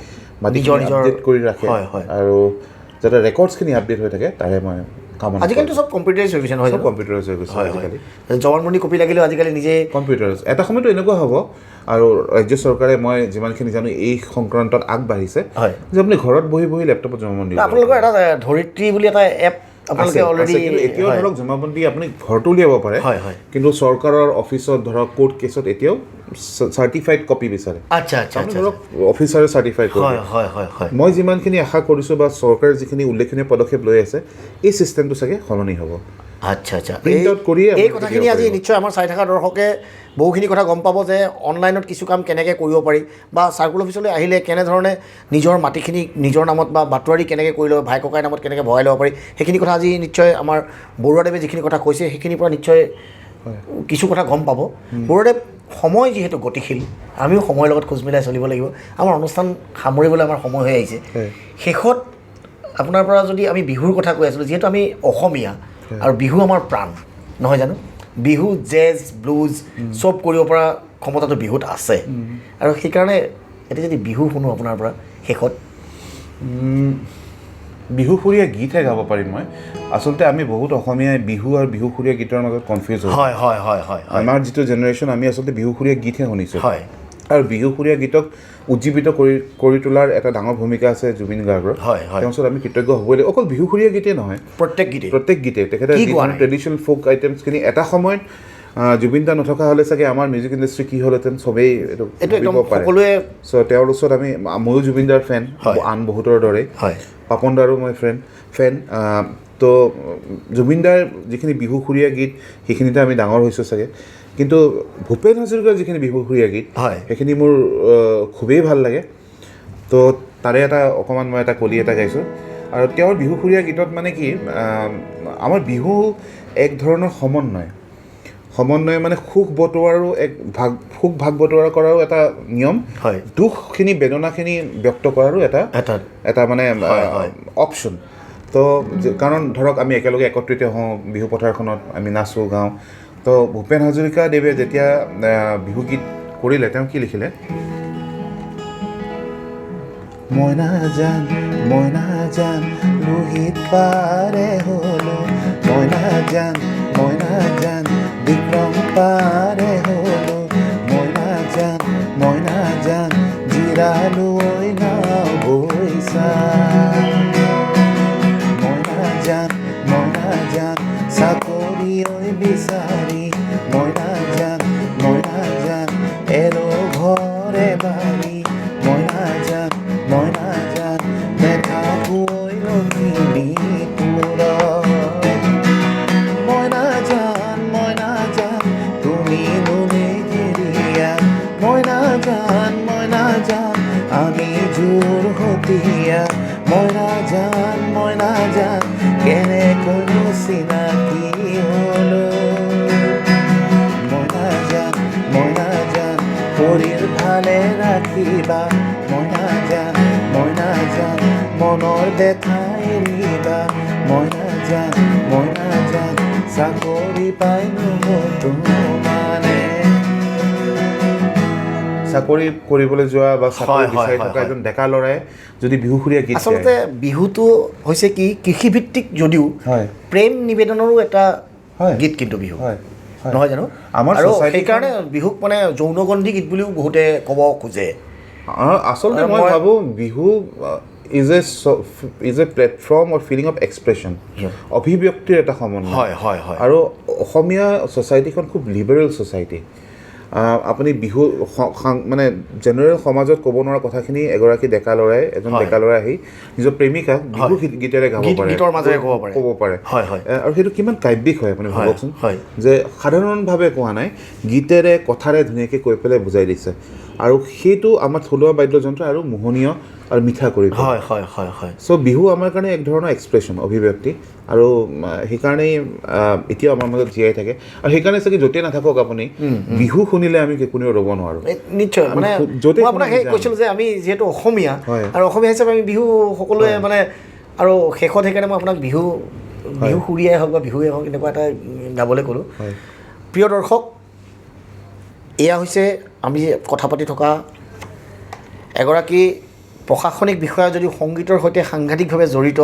মাটিখিনি আপডেট কৰি ৰাখে আৰু যাতে ৰেকৰ্ডছখিনি আপডেট হৈ থাকে তাৰে মই আজিকালিতো চব কম্পিউটাৰাইজ হৈ গৈছে নহয় কম্পিউটাৰাইজ হৈ গৈছে আজিকালি জবানবন্দী কপি লাগিলেও আজিকালি নিজে কম্পিউটাৰাইজ এটা সময়তো এনেকুৱা হ'ব আৰু ৰাজ্য চৰকাৰে মই যিমানখিনি জানো এই সংক্ৰান্তত আগবাঢ়িছে যে আপুনি ঘৰত বহি লেপটপত জমাবন্দী আপোনালোকৰ এটা ধৰিত্ৰী বুলি এটা এপ আপোনালোকে অলৰেডি এতিয়াও ধৰক জমাবন্দী আপুনি ঘৰতো উলিয়াব পাৰে কিন্তু চৰকাৰৰ অফিচত ধৰক কোৰ্ট কেছত এতিয়াও চাৰ্টিফাইড কপি বিচাৰে ধৰক অফিচাৰে চাৰ্টিফাইড কৰে মই যিমানখিনি আশা কৰিছোঁ বা চৰকাৰে যিখিনি উল্লেখনীয় পদক্ষেপ লৈ আছে এই ছিষ্টেমটো চাগে সলনি হ'ব প্ৰিণ্ট আউট কৰিয়ে এই কথাখিনি আজি নিশ্চয় আমাৰ চাই থকা দৰ্শকে বহুখিনি কথা গম পাব যে অনলাইনত কিছু কাম কেনেকৈ কৰিব পাৰি বা চাৰ্কুল অফিচলৈ আহিলে কেনেধৰণে নিজৰ মাটিখিনি নিজৰ নামত বা বাতৰি কেনেকৈ কৰি ল'ব ভাই ককাইৰ নামত কেনেকৈ ভৰাই ল'ব পাৰি সেইখিনি কথা আজি নিশ্চয় আমাৰ বৰুৱাদেৱে যিখিনি কথা কৈছে সেইখিনিৰ পৰা নিশ্চয় কিছু কথা গম পাব বৰুৱাদেৱ সময় যিহেতু গতিশীল আমিও সময়ৰ লগত খোজ মিলাই চলিব লাগিব আমাৰ অনুষ্ঠান সামৰিবলৈ আমাৰ সময় হৈ আহিছে শেষত আপোনাৰ পৰা যদি আমি বিহুৰ কথা কৈ আছিলোঁ যিহেতু আমি অসমীয়া আৰু বিহু আমাৰ প্ৰাণ নহয় জানো বিহু জেজ ব্লুজ চব কৰিব পৰা ক্ষমতাটো বিহুত আছে আৰু সেইকাৰণে এতিয়া যদি বিহু শুনো আপোনাৰ পৰা শেষত বিহুসুৰীয়া গীতহে গাব পাৰিম মই আচলতে আমি বহুত অসমীয়াই বিহু আৰু বিহুসুৰীয়া গীতৰ মাজত কনফিউজ হয় আমাৰ যিটো জেনেৰেশ্যন আমি আচলতে বিহুসুৰীয়া গীতহে শুনিছোঁ আৰু বিহুসুৰীয়া গীতক উজ্জীৱিত কৰি তোলাৰ এটা ডাঙৰ ভূমিকা আছে জুবিন গাৰ্গৰ তেওঁৰ ওচৰত আমি কৃতজ্ঞ হ'বই লাগিব অকল বিহুসুৰীয়া গীতেই নহয় প্ৰত্যেক গীতে তেখেতে ট্ৰেডিশ্যনেল ফ'ক আইটেমছখিনি এটা সময়ত জুবিন দা নথকা হ'লে চাগে আমাৰ মিউজিক ইণ্ডাষ্ট্ৰি কি হ'লহেঁতেন চবেই এইটো সকলোৱে চ' তেওঁৰ ওচৰত ময়ো জুবিন দাৰ ফেন আন বহুতৰ দৰে পাপন দাৰো মই ফেন তো জুবিন দাৰ যিখিনি বিহুসুৰীয়া গীত সেইখিনিতে আমি ডাঙৰ হৈছোঁ চাগে কিন্তু ভূপেন হাজৰিকাৰ যিখিনি বিহুসুৰীয়া গীত সেইখিনি মোৰ খুবেই ভাল লাগে তো তাৰে অকণমান মই এটা কলি এটা গাইছোঁ আৰু তেওঁৰ বিহুসুৰীয়া গীতত মানে কি আমাৰ বিহু এক ধৰণৰ সমন্বয় মানে সুখ বটোৱাৰো সুখ ভাগ বটোৱাৰা কৰাৰো এটা নিয়ম দুখখিনি বেদনাখিনি ব্যক্ত কৰাৰো এটা মানে অপশ্যন তো কাৰণ ধৰক আমি একেলগে একত্ৰিত হওঁ বিহু পথাৰখনত আমি নাচোঁ গাওঁ তো ভূপেন হাজৰিকা দেৱে যেতিয়া বিহুগীত কৰিলে তেওঁ কি লিখিলে মইনা জান লোহিত পাৰে হলো মইনা জান বিক্ৰম পাৰে হলো মইনা জান জিৰালো না বৈছা মইনা জান চাকৰি বিচাৰি মইনা জান এৰো ঘৰে বাৰী মইনা জান নেথাকো লখিমী মইনা জান তুমি দেখা এৰিলা মই নাজান চাকৰি পাইনো তোমাৰে চাকৰি কৰিবলৈ যোৱা বা চাকৰি হয়, হয়, বিচাৰি হয়, থকা হয়। এজন ডেকা ল'ৰাই যদি বিহুসুৰীয়া গীত আচলতে বিহুটো হৈছে কি কৃষিভিত্তিক যদিও হয় প্ৰেম নিবেদনৰো এটা হয়। গীত কিন্তু বিহু হয় হয়। নহয় জানো আমাৰ আৰু society সেইকাৰণে বিহুক মানে যৌনগন্ধি গীত বুলিও বহুতে ক'ব খোজে আচলতে মই ভাবোঁ Bihu is a platform or feeling of expression অভিব্যক্তিৰ এটা সমন্বয় হয় হয় হয় আৰু অসমীয়া ছ'চাইটিখন খুব লিবাৰেল ছ'চাইটি আপুনি বিহু মানে জেনেৰেল সমাজত ক'ব নোৱাৰা কথাখিনি এগৰাকী ডেকা ল'ৰাই এজন ডেকা ল'ৰাই আহি নিজৰ প্ৰেমিকাক বিহু গীতেৰে গাব পাৰে গীতৰ মাজেৰে ক'ব পাৰে হয় হয় আৰু সেইটো কিমান কাব্যিক হয় আপুনি ভাবকচোন হয় যে সাধাৰণভাৱে কোৱা নাই গীতেৰে কথাৰে ধুনীয়াকৈ কৈ পেলাই বুজাই দিছে আৰু সেইটো আমাৰ থলুৱা বাদ্যযন্ত্ৰ আৰু মোহনীয় আৰু মিঠা কৰি হয় হয় হয় হয় চ' বিহু আমাৰ কাৰণে এক ধৰণৰ এক্সপ্ৰেছন অভিব্যক্তি আৰু সেইকাৰণেই এতিয়াও আমাৰ মাজত জীয়াই থাকে আৰু সেইকাৰণে চাগে য'তেই নাথাকক আপুনি বিহু শুনিলে আমি কোনেও ৰ'ব নোৱাৰোঁ নিশ্চয় মানে মই আপোনাক সেই কৈছিলোঁ যে আমি যিহেতু অসমীয়া আৰু অসমীয়া হিচাপে আমি বিহু সকলোৱে মানে আৰু শেষত সেইকাৰণে মই আপোনাক বিহু সুৰীয়াই হওক বা বিহুৱে হওক এনেকুৱা এটা গাবলৈ ক'লোঁ প্ৰিয় দৰ্শক এয়া হৈছে আমি কথা পাতি থকা এগৰাকী প্ৰশাসনিক বিষয়া যদিও সংগীতৰ সৈতে সাংঘাতিকভাৱে জড়িত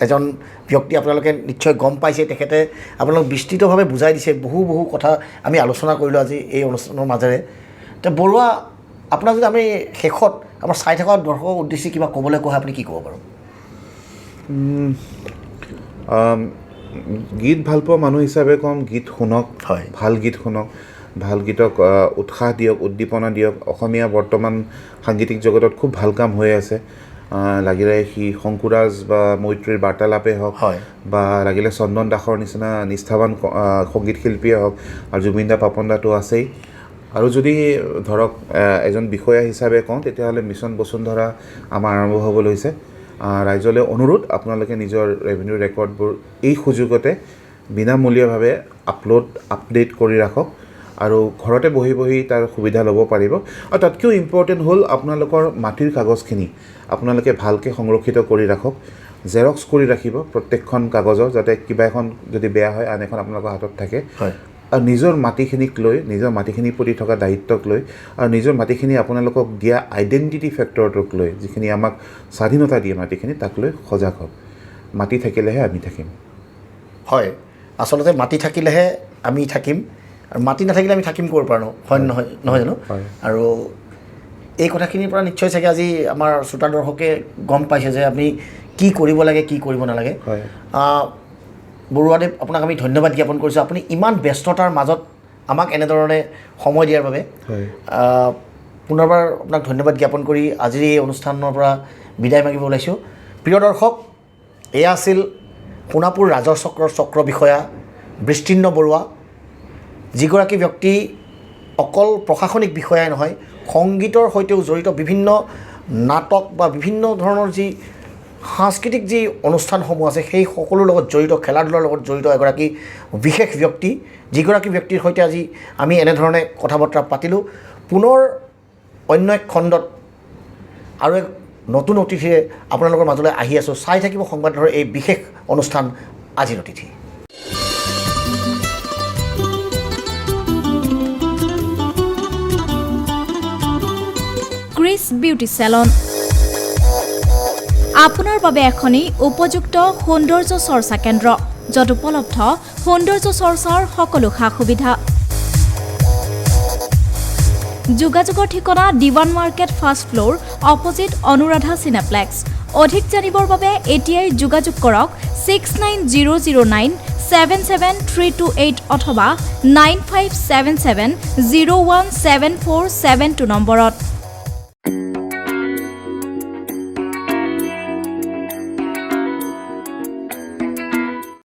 এজন ব্যক্তি আপোনালোকে নিশ্চয় গম পাইছে তেখেতে আপোনালোক বিস্তৃতভাৱে বুজাই দিছে বহু কথা আমি আলোচনা কৰিলোঁ আজি এই অনুষ্ঠানৰ মাজেৰে এতিয়া বৰুৱা আপোনাক যদি আমি শেষত আমাৰ চাই থকা দৰ্শকৰ উদ্দেশ্যে কিবা ক'বলৈ কোৱা আপুনি কি ক'ব বাৰু গীত ভাল পোৱা মানুহ হিচাপে ক'ম গীত শুনক হয় ভাল গীত শুনক ভাল গীতক উৎসাহ দিয়ক উদ্দীপনা দিয়ক অসমীয়া বৰ্তমান সাংগীতিক জগতত খুব ভাল কাম হৈ আছে লাগিলে সি শংকুৰাজ বা মৈত্ৰীৰ বাৰ্তালাপেই হওক বা লাগিলে চন্দন দাসৰ নিচিনা নিষ্ঠাৱান সংগীত শিল্পীয়ে হওক আৰু জুবিন দা পাপন দাটো আছেই আৰু যদি ধৰক এজন বিষয়া হিচাপে কওঁ তেতিয়াহ'লে মিছন বসুন্ধৰা আমাৰ আৰম্ভ হ'বলৈ হৈছে ৰাইজলৈ অনুৰোধ আপোনালোকে নিজৰ ৰেভিনিউ ৰেকৰ্ডবোৰ এই সুযোগতে বিনামূলীয়াভাৱে আপডেট কৰি ৰাখক আৰু ঘৰতে বহি তাৰ সুবিধা ল'ব পাৰিব আৰু তাতকৈও ইম্পৰ্টেণ্ট হ'ল আপোনালোকৰ মাটিৰ কাগজখিনি আপোনালোকে ভালকৈ সংৰক্ষিত কৰি ৰাখক জেৰক্স কৰি ৰাখিব প্ৰত্যেকখন কাগজৰ যাতে কিবা এখন যদি বেয়া হয় আন এখন আপোনালোকৰ হাতত থাকে আৰু নিজৰ মাটিখিনিক লৈ নিজৰ মাটিখিনিৰ প্ৰতি থকা দায়িত্বক লৈ আৰু নিজৰ মাটিখিনি আপোনালোকক দিয়া আইডেণ্টিটি ফেক্টৰটোক লৈ যিখিনি আমাক স্বাধীনতা দিয়ে মাটিখিনি তাক লৈ সজাগ হওক মাটি থাকিলেহে আমি থাকিম হয় আচলতে মাটি থাকিলেহে আমি থাকিম আৰু মাটি নাথাকিলে আমি থাকিম ক'ৰ পৰা হয় নহয় জানো আৰু এই কথাখিনিৰ পৰা নিশ্চয় চাগে আজি আমাৰ শ্ৰোতা দৰ্শকে গম পাইছে যে আমি কি কৰিব লাগে কি কৰিব নালাগে বৰুৱাদেৱ আপোনাক আমি ধন্যবাদ জ্ঞাপন কৰিছোঁ আপুনি ইমান ব্যস্ততাৰ মাজত আমাক এনেধৰণে সময় দিয়াৰ বাবে পুনৰবাৰ আপোনাক ধন্যবাদ জ্ঞাপন কৰি আজিৰ এই অনুষ্ঠানৰ পৰা বিদায় মাগিব ওলাইছোঁ প্ৰিয় দৰ্শক এয়া আছিল সোণাপুৰ ৰাজহ চক্ৰৰ চক্ৰ বিষয়া বৃষ্টিন্ন বৰুৱা যিগৰাকী ব্যক্তি অকল প্ৰশাসনিক বিষয়াই নহয় সংগীতৰ সৈতেও জড়িত বিভিন্ন নাটক বা বিভিন্ন ধৰণৰ যি সাংস্কৃতিক যি অনুষ্ঠানসমূহ আছে সেই সকলোৰ লগত জড়িত খেলা ধূলাৰ লগত জড়িত এগৰাকী বিশেষ ব্যক্তি যিগৰাকী ব্যক্তিৰ সৈতে আজি আমি এনেধৰণে কথা বতৰা পাতিলোঁ পুনৰ অন্য এক খণ্ডত আৰু এক নতুন অতিথিৰে আপোনালোকৰ মাজলৈ আহি আছোঁ চাই থাকিব সংবাদৰ এই বিশেষ অনুষ্ঠান আজিৰ অতিথি ক্ৰিছ বিউটি চেলন আপোনাৰ বাবে এখনি উপযুক্ত সৌন্দৰ্য চৰ্চা কেন্দ্ৰ য'ত উপলব্ধ সৌন্দৰ্য চৰ্চাৰ সকলো সা সুবিধা যোগাযোগৰ ঠিকনা Diwan market first floor opposite Anuradha Cineplex অধিক জানিবৰ বাবে এতিয়াই যোগাযোগ কৰক 6900977328 অথবা 9577017472 নম্বৰত